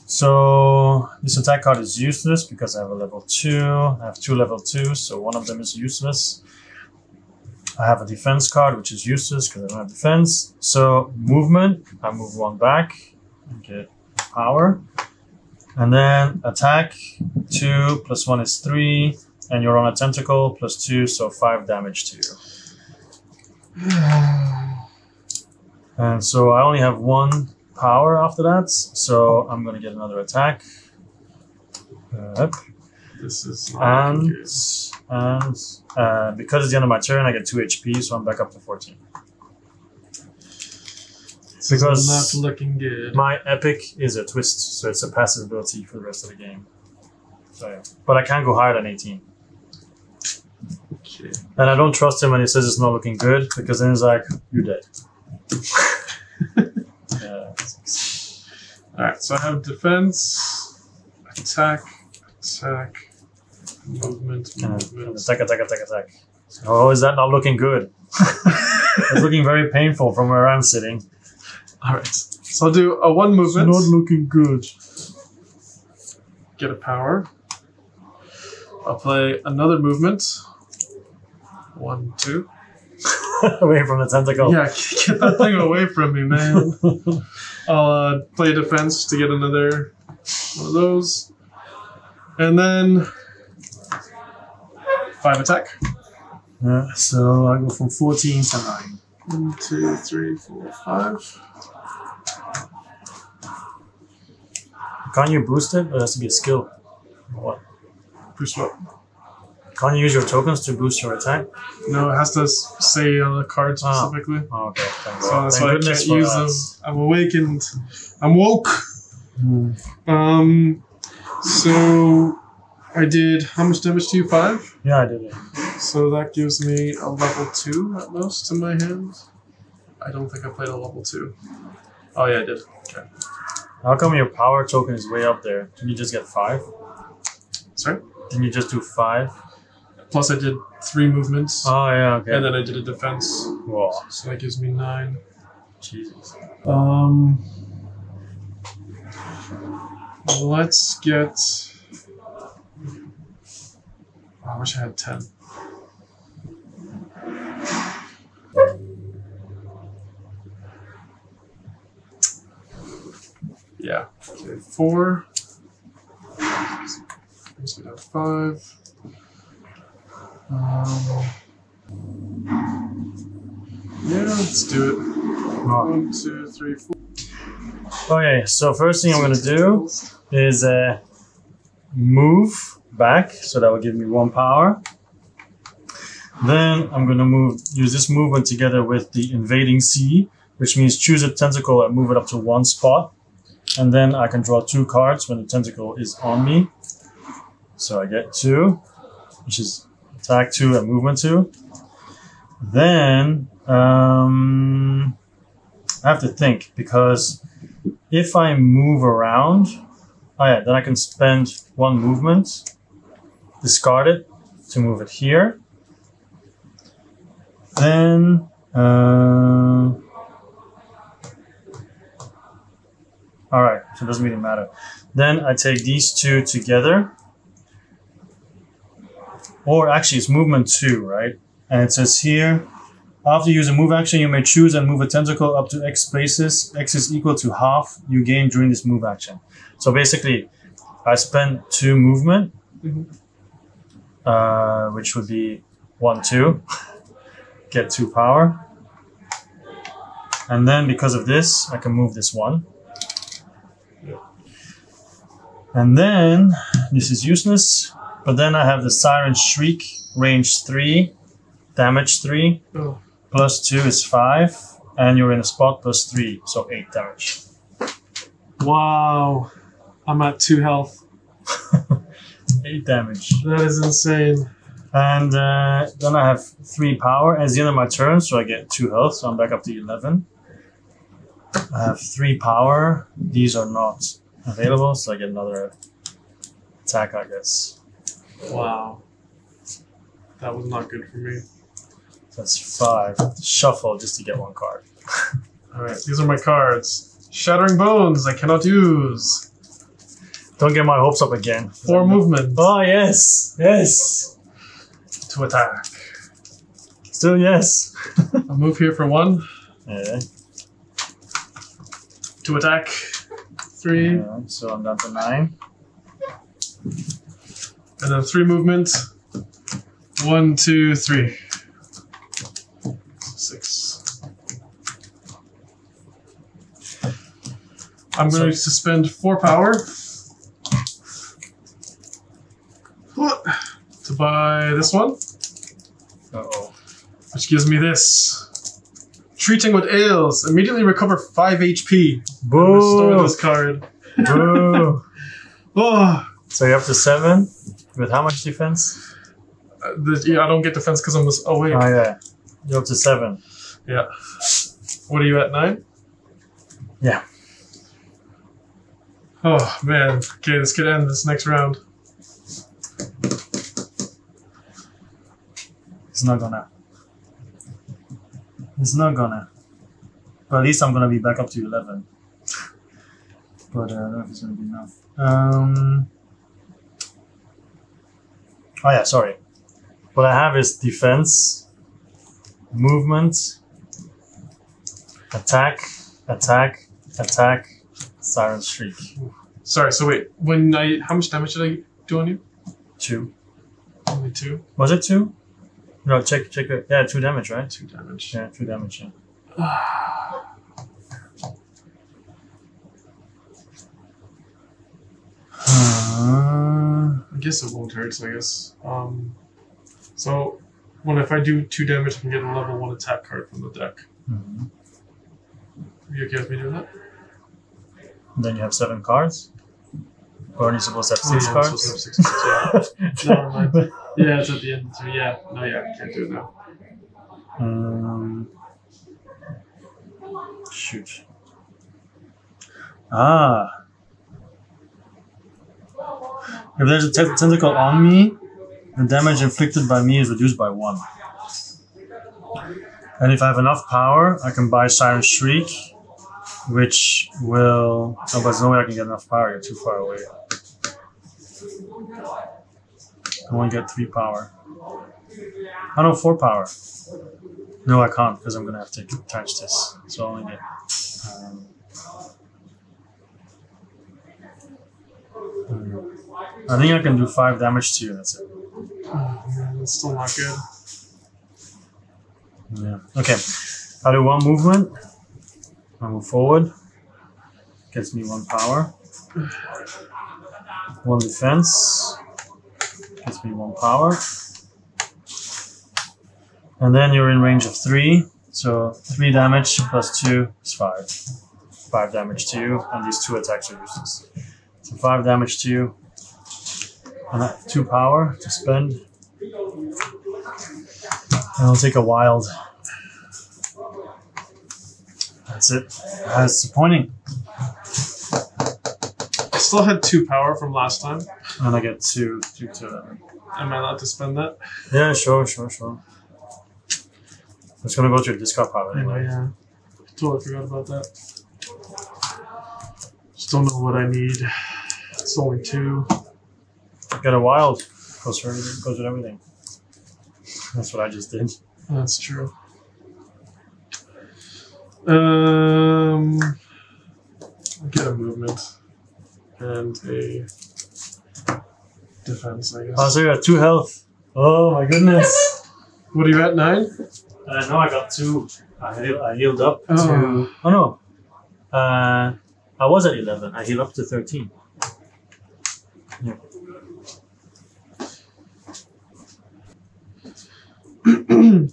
S3: So this attack card is useless because I have a level 2. I have 2 level 2, so one of them is useless. I have a defense card, which is useless because I don't have defense. So movement, I move 1 back and get power. And then attack, 2 plus 1 is 3. And you're on a tentacle, plus 2, so 5 damage to you. And so I only have 1 power after that, so I'm going to get another attack.
S2: This is
S3: and because it's the end of my turn, I get 2 HP, so I'm back up to 14. Because
S2: not looking good.
S3: My epic is a twist, so it's a passive ability for the rest of the game. So, yeah. But I can't go higher than 18.
S2: Okay.
S3: And I don't trust him when he says it's not looking good, because then he's like, you're dead. Yeah.
S2: Alright, so I have defense, attack, movement.
S3: Attack. Oh, is that not looking good? It's looking very painful from where I'm sitting.
S2: Alright, so I'll do a 1 movement.
S3: It's not looking good.
S2: Get a power. I'll play another movement. 1, 2.
S3: Away from the tentacle.
S2: Yeah, get that thing away from me, man. I'll play defense to get another one of those. And then 5 attack.
S3: Yeah, so I go from 14 to 9.
S2: 1, 2, 3, 4, 5.
S3: Can't you boost it? Or it has to be a skill. Or what?
S2: Boost what?
S3: Can't you use your tokens to boost your attack?
S2: No, it has to say on the card specifically.
S3: Oh, okay. Thanks.
S2: So that's why I can't
S3: for
S2: use them. I'm awakened. I'm woke. So I did how much damage to you? 5?
S3: Yeah, I did it.
S2: So that gives me a level 2 at most in my hand. I don't think I played a level 2. Oh yeah, I did. Okay.
S3: How come your power token is way up there? Can you just get 5?
S2: Sorry?
S3: Can you just do 5?
S2: plus I did 3 movements.
S3: Oh yeah, okay.
S2: And then I did a defense.
S3: Whoa.
S2: So that gives me 9.
S3: Jesus.
S2: Let's get... I wish I had 10. Yeah. Okay, 4. Let's get out 5. Yeah, let's do it. 1, 2, 3, 4.
S3: Okay, so first thing I'm going to do is move back, so that will give me 1 power. Then I'm going to use this movement together with the invading sea, which means choose a tentacle and move it up to 1 spot. And then I can draw 2 cards when the tentacle is on me. So I get 2, which is attack 2 and movement 2. Then I have to think, because if I move around, then I can spend 1 movement, discard it to move it here. Then alright, so it doesn't really matter. Then I take these 2 together. Or actually it's movement 2, right? And it says here, after you use a move action, you may choose and move a tentacle up to X spaces. X is equal to half you gain during this move action. So basically, I spend 2 movement, which would be 1, 2, get 2 power. And then because of this, I can move this 1. And then, this is useless, but then I have the Siren Shriek, range 3, damage 3, plus 2 is 5, and you're in a spot plus 3, so 8 damage.
S2: Wow, I'm at 2 health.
S3: 8 damage.
S2: That is insane.
S3: And then I have 3 power, and it's the end of my turn, so I get 2 health, so I'm back up to 11. I have 3 power, these are not available, so I get another attack, I guess.
S2: Wow. That was not good for me.
S3: That's 5. Shuffle just to get 1 card.
S2: Alright, these are my cards. Shattering Bones, I cannot use.
S3: Don't get my hopes up again.
S2: 4 movement.
S3: Oh, yes. Yes.
S2: To attack.
S3: Still yes.
S2: I'll move here for 1.
S3: Yeah.
S2: To attack. 3.
S3: So I'm down to 9.
S2: And then 3 movement. 1, 2, 3. 6. I'm going to suspend 4 power to buy this one.
S3: Uh-oh.
S2: Which gives me this. Treating what ails. Immediately recover 5 HP.
S3: Boo!
S2: Restore this card.
S3: Boo!
S2: Oh.
S3: So you're up to 7? With how much defense?
S2: Yeah, I don't get defense because I'm this. Oh, wait.
S3: Oh, yeah. You're up to 7.
S2: Yeah. What are you at, 9?
S3: Yeah.
S2: Oh, man. Okay, this could end this next round.
S3: It's not gonna. It's not gonna. But at least I'm gonna be back up to 11. But I don't know if it's gonna be enough. Oh yeah, sorry. What I have is defense, movement, attack, attack, attack, Siren Shriek.
S2: Sorry, so wait. How much damage did I do on you?
S3: 2.
S2: Only 2?
S3: Was it 2? No, check it. Yeah, 2 damage, right?
S2: 2 damage.
S3: Yeah, 2 damage, yeah.
S2: I guess it won't hurt, so I guess. So, if I do 2 damage, I can get a level 1 attack card from the deck.
S3: Mm-hmm.
S2: Are you okay with me doing that?
S3: And then you have 7 cards? Or are you supposed to have 6
S2: I'm
S3: cards?
S2: supposed to have 6 cards, yeah. Never mind. Yeah, it's at the end. So yeah. No, yeah, I can't do it now.
S3: Shoot. If there's a tentacle on me, the damage inflicted by me is reduced by 1. And if I have enough power, I can buy Siren Shriek, which will... Oh, but there's no way I can get enough power. You're too far away. I only get 3 power. Oh no, 4 power. No, I can't because I'm going to have to attach this. So I only get... I think I can do 5 damage to you, that's it.
S2: Oh, man, that's still not good.
S3: Yeah. Okay. I do 1 movement. I move forward. Gets me 1 power. 1 defense. Gets me 1 power. And then you're in range of 3. So 3 damage plus 2 is 5. 5 damage to you, and these 2 attacks are useless. So 5 damage to you. And 2 power to spend. And I'll take a wild. That's it. That's disappointing.
S2: I still had 2 power from last time.
S3: And I get 2 to 11.
S2: Am I allowed to spend that?
S3: Yeah, sure. It's gonna go to your discard pile anyway.
S2: Yeah. I totally forgot about that. Just don't know what I need. It's only 2.
S3: Get a wild. Goes with everything. That's what I just did.
S2: That's true. Get a movement and a defense, I guess.
S3: Oh, so you're at 2 health. Oh my goodness.
S2: What are you at, 9?
S3: No, I got 2. I healed up to...
S2: Oh.
S3: Oh no. I was at 11. I healed up to 13. Yeah.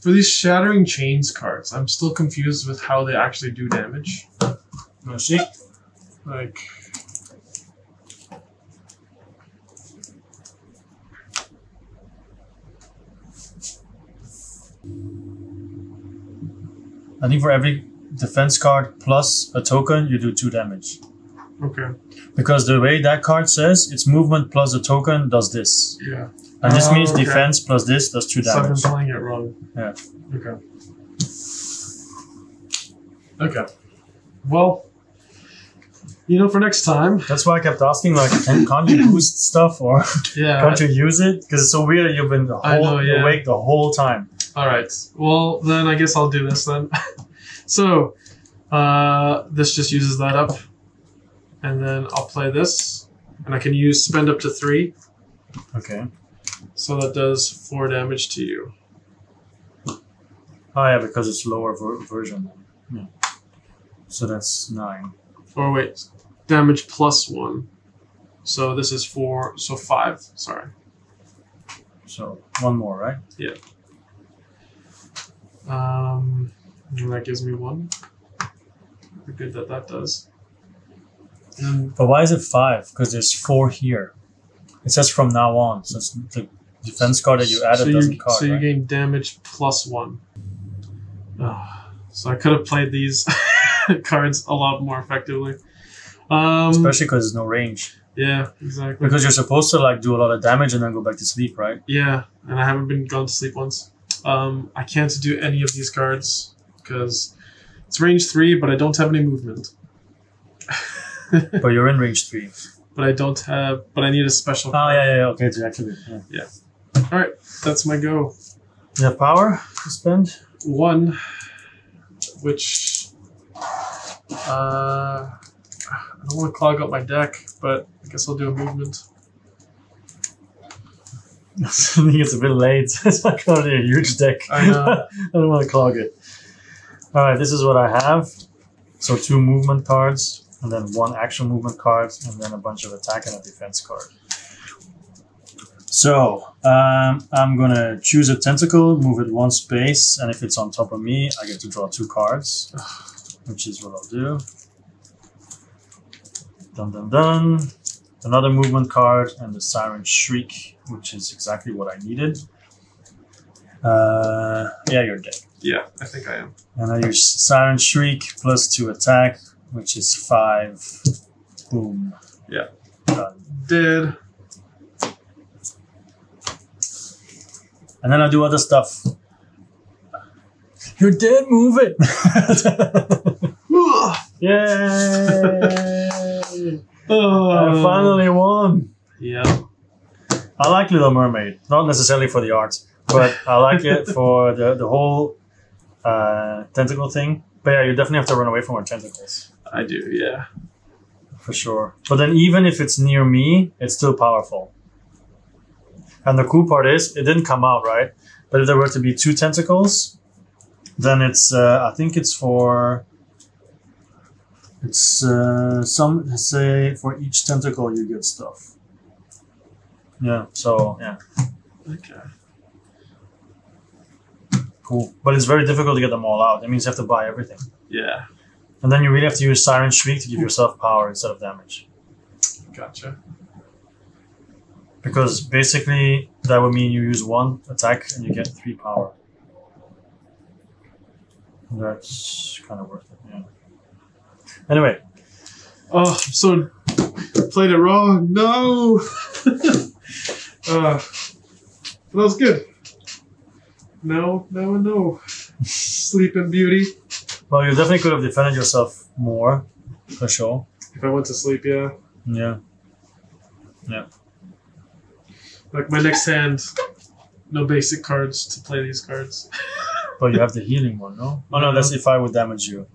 S2: For these Shattering Chains cards, I'm still confused with how they actually do damage.
S3: Let's see.
S2: Like...
S3: I think for every defense card plus a token, you do 2 damage.
S2: Okay.
S3: Because the way that card says, it's movement plus a token does this.
S2: Yeah.
S3: And this means
S2: okay.
S3: defense plus this does 2
S2: So I've been
S3: damage.
S2: playing it wrong.
S3: Yeah.
S2: Okay. Okay. Well, you know, for next time.
S3: That's why I kept asking, like, can't you boost stuff or
S2: Yeah.
S3: can't you use it? Because it's so weird. You've been awake the whole time.
S2: All right. Well, then I guess I'll do this then. So, this just uses that up, and then I'll play this, and I can spend up to 3.
S3: Okay.
S2: So that does 4 damage to you.
S3: Oh yeah, because it's lower version. Yeah. So that's 9.
S2: Or wait, damage plus 1. So this is 4. So 5. Sorry.
S3: So 1 more, right?
S2: Yeah. And that gives me 1. How good that does.
S3: But why is it 5? Because there's 4 here. It says from now on. So it's the defense card that you added doesn't card.
S2: So you
S3: right?
S2: gain damage plus 1. So I could have played these cards a lot more effectively.
S3: Especially because there's no range.
S2: Yeah, exactly.
S3: Because you're supposed to like do a lot of damage and then go back to sleep, right?
S2: Yeah, and I haven't been gone to sleep once. I can't do any of these cards because it's range 3, but I don't have any movement.
S3: But you're in range 3.
S2: But I don't have. But I need a special.
S3: Oh yeah. Okay, to activate. Yeah.
S2: All right, that's my go.
S3: You have power to spend?
S2: 1, which I don't want to clog up my deck, but I guess I'll do a movement.
S3: I think it's a bit late. It's not going to be a huge deck.
S2: I know.
S3: I don't want to clog it. All right, this is what I have. So 2 movement cards, and then 1 action movement card, and then a bunch of attack and a defense card. So I'm gonna choose a tentacle, move it 1 space, and if it's on top of me, I get to draw 2 cards, which is what I'll do. Dun dun dun. Another movement card and the Siren Shriek, which is exactly what I needed. Yeah, you're dead.
S2: Yeah, I think I am.
S3: And I use Siren Shriek plus 2 attack, which is 5. Boom.
S2: Yeah.
S3: Done.
S2: Dead.
S3: And then I do other stuff. You're dead, move it! Yay! I finally won!
S1: Yeah.
S3: I like Little Mermaid. Not necessarily for the art, but I like it for the whole tentacle thing. But yeah, you definitely have to run away from our tentacles.
S1: I do, yeah.
S3: For sure. But then even if it's near me, it's still powerful. And the cool part is, it didn't come out, right? But if there were to be 2 tentacles, then it's, I think it's for... It's say for each tentacle you get stuff. Yeah, so, yeah.
S1: Okay.
S3: Cool. But it's very difficult to get them all out. That means you have to buy everything.
S1: Yeah.
S3: And then you really have to use Siren Shriek to give yourself power instead of damage.
S1: Gotcha.
S3: Because basically, that would mean you use 1 attack and you get 3 power. And that's kind of worth it, yeah. Anyway.
S2: Oh, so played it wrong. No. But that was good. No. Sleeping Beauty.
S3: Well, you definitely could have defended yourself more, for sure.
S2: If I went to sleep, yeah.
S3: Yeah. Yeah.
S2: Like my next hand, no basic cards to play these cards.
S3: But you have the healing one, no? Oh no, that's if I would damage you.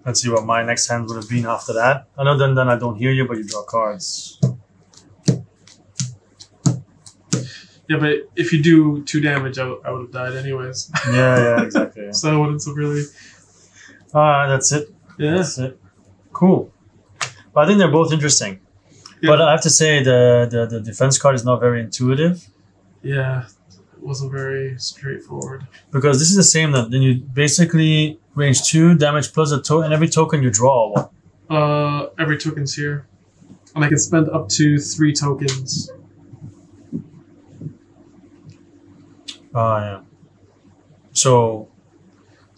S3: Let's see what my next hand would have been after that. I know then I don't heal you, but you draw cards.
S2: Yeah, but if you do 2 damage, I would have died anyways.
S3: Yeah, exactly. Yeah.
S2: So I wouldn't have really...
S3: That's it.
S2: Yeah.
S3: That's it. Cool. But I think they're both interesting.
S2: Yeah.
S3: But I have to say the defense card is not very intuitive.
S2: Yeah, it wasn't very straightforward.
S3: Because this is the same then. Then you basically range 2, damage plus a token, and every token you draw one.
S2: Every token's here. And I can spend up to 3 tokens.
S3: Yeah. So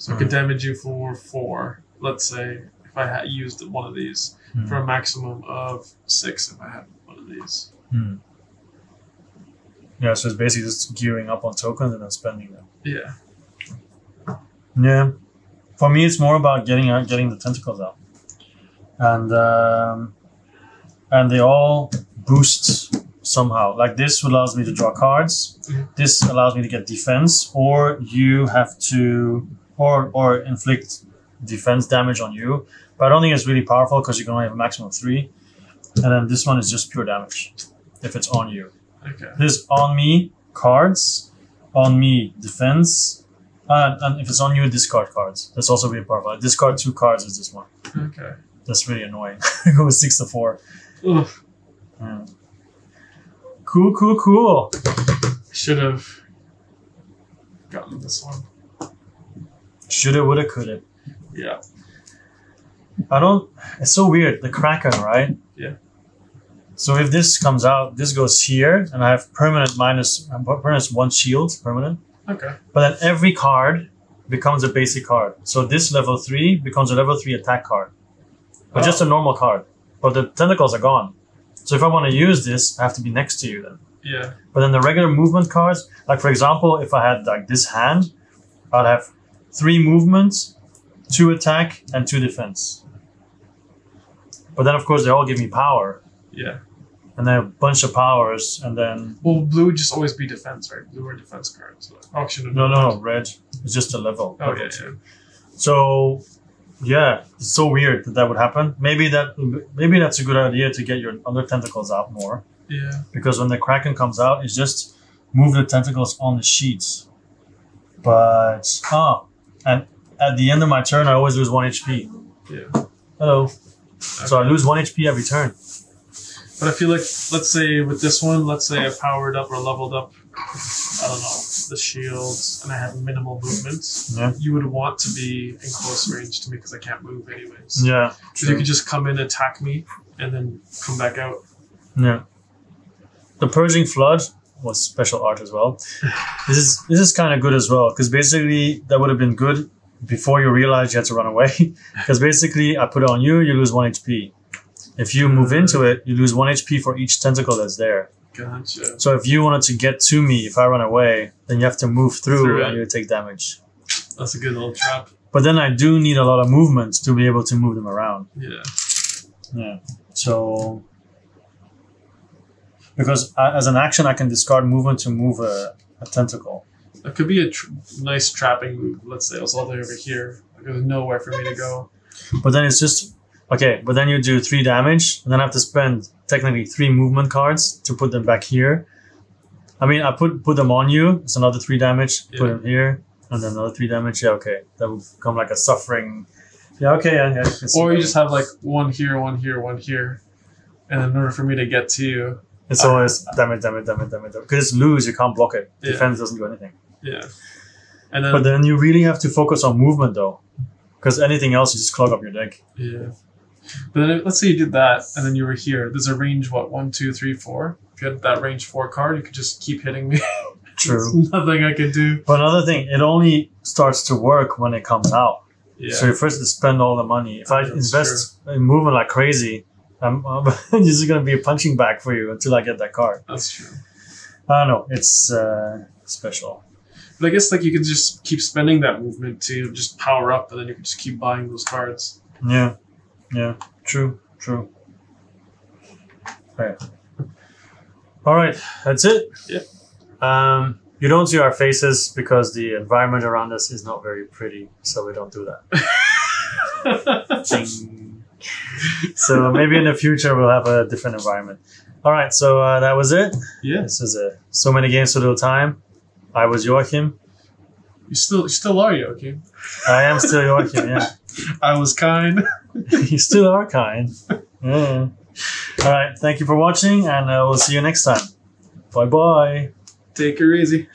S2: I could damage you for 4. Let's say if I had used one of these for a maximum of 6 if I had one of these.
S3: Yeah, so it's basically just gearing up on tokens and then spending them.
S2: Yeah.
S3: Yeah. For me, it's more about getting the tentacles out, and they all boost somehow. Like this allows me to draw cards. This allows me to get defense, or you have to, or inflict defense damage on you. But I don't think it's really powerful because you can only have a maximum of 3. And then this one is just pure damage if it's on you.
S2: Okay.
S3: This on me cards, on me defense, and if it's on you, discard cards. That's also really powerful. I discard 2 cards is this one.
S2: Okay.
S3: That's really annoying. Go with 6 to 4.
S2: Ugh.
S3: Yeah. Cool.
S2: Should have gotten this one.
S3: Shoulda, woulda, coulda.
S2: Yeah.
S3: It's so weird. The Kraken, right?
S2: Yeah.
S3: So if this comes out, this goes here, and I have permanent minus 1 shield, permanent.
S2: Okay.
S3: But then every card becomes a basic card. So this level 3 becomes a level 3 attack card. But just a normal card. But the tentacles are gone. So if I want to use this, I have to be next to you then.
S2: Yeah.
S3: But then the regular movement cards, like for example, if I had like this hand, I'd have 3 movements, 2 attack, and 2 defense. But then of course they all give me power.
S2: Yeah.
S3: And then a bunch of powers, and then...
S2: Well, blue would just always be defense, right? Blue are defense cards. Auction of
S3: No, red. It's just a level.
S2: Oh,
S3: level
S2: yeah.
S3: 2. So, yeah, it's so weird that would happen. Maybe that's a good idea to get your other tentacles out more.
S2: Yeah.
S3: Because when the Kraken comes out, it's just move the tentacles on the sheets. But, and at the end of my turn, I always lose 1 HP.
S2: Yeah.
S3: Hello.
S2: Okay.
S3: So I lose 1 HP every turn.
S2: But I feel like, let's say with this one, let's say I powered up or leveled up, I don't know, the shields, and I have minimal movements.
S3: Yeah.
S2: You would want to be in close range to me because I can't move anyways.
S3: Yeah.
S2: Because you could just come in, attack me, and then come back out.
S3: Yeah. The Purging Flood was special art as well. This is kind of good as well, because basically that would have been good before you realized you had to run away. Because basically I put it on you, you lose 1 HP. If you move into it, you lose 1 HP for each tentacle that's there.
S2: Gotcha.
S3: So if you wanted to get to me, if I run away, then you have to move through
S2: it.
S3: and you take damage.
S2: That's a good little trap.
S3: But then I do need a lot of movement to be able to move them around.
S2: Yeah.
S3: Yeah. So, because as an action, I can discard movement to move a tentacle.
S2: That could be a nice trapping move. Let's say I was all the way over here. Like, there's nowhere for me to go.
S3: But then it's just okay. But then you do 3 damage, and then I have to spend technically 3 movement cards to put them back here. I mean, I put them on you. It's another 3 damage.
S2: Yeah.
S3: Put them here, and then another 3 damage. Yeah, okay. That would become like a suffering. Yeah, okay. Yeah.
S2: Or you just have like 1 here, 1 here, 1 here, and in order for me to get to you,
S3: it's always damage. Because it's lose, you can't block it.
S2: Yeah.
S3: Defense doesn't do anything.
S2: yeah. And then
S3: But then you really have to focus on movement though, because anything else you just clog up your deck.
S2: yeah. But then let's say you did that, and then you were here. There's a range, what, 1, 2, 3, 4? If you had that range 4 card, you could just keep hitting me.
S3: True.
S2: There's nothing I could do.
S3: But another thing, it only starts to work when it comes out.
S2: Yeah.
S3: So you first have to spend all the money. If I
S2: That's
S3: invest in movement like crazy, I'm just going to be a punching bag for you until I get that card.
S2: That's true.
S3: I don't know. It's special.
S2: But I guess like you could just keep spending that movement to just power up, and then you could just keep buying those cards.
S3: Yeah. Yeah. True. Okay. All right. That's it.
S2: Yeah.
S3: You don't see our faces because the environment around us is not very pretty, so we don't do that. Ding. So maybe in the future we'll have a different environment. All right, so that was it.
S2: Yeah.
S3: This is so many games, so little time. I was Joachim.
S2: You still are, Joachim.
S3: I am still Joachim. Yeah.
S2: I was Kyne.
S3: You still are kind. Yeah. All right. Thank you for watching, and we'll see you next time. Bye bye.
S2: Take her easy.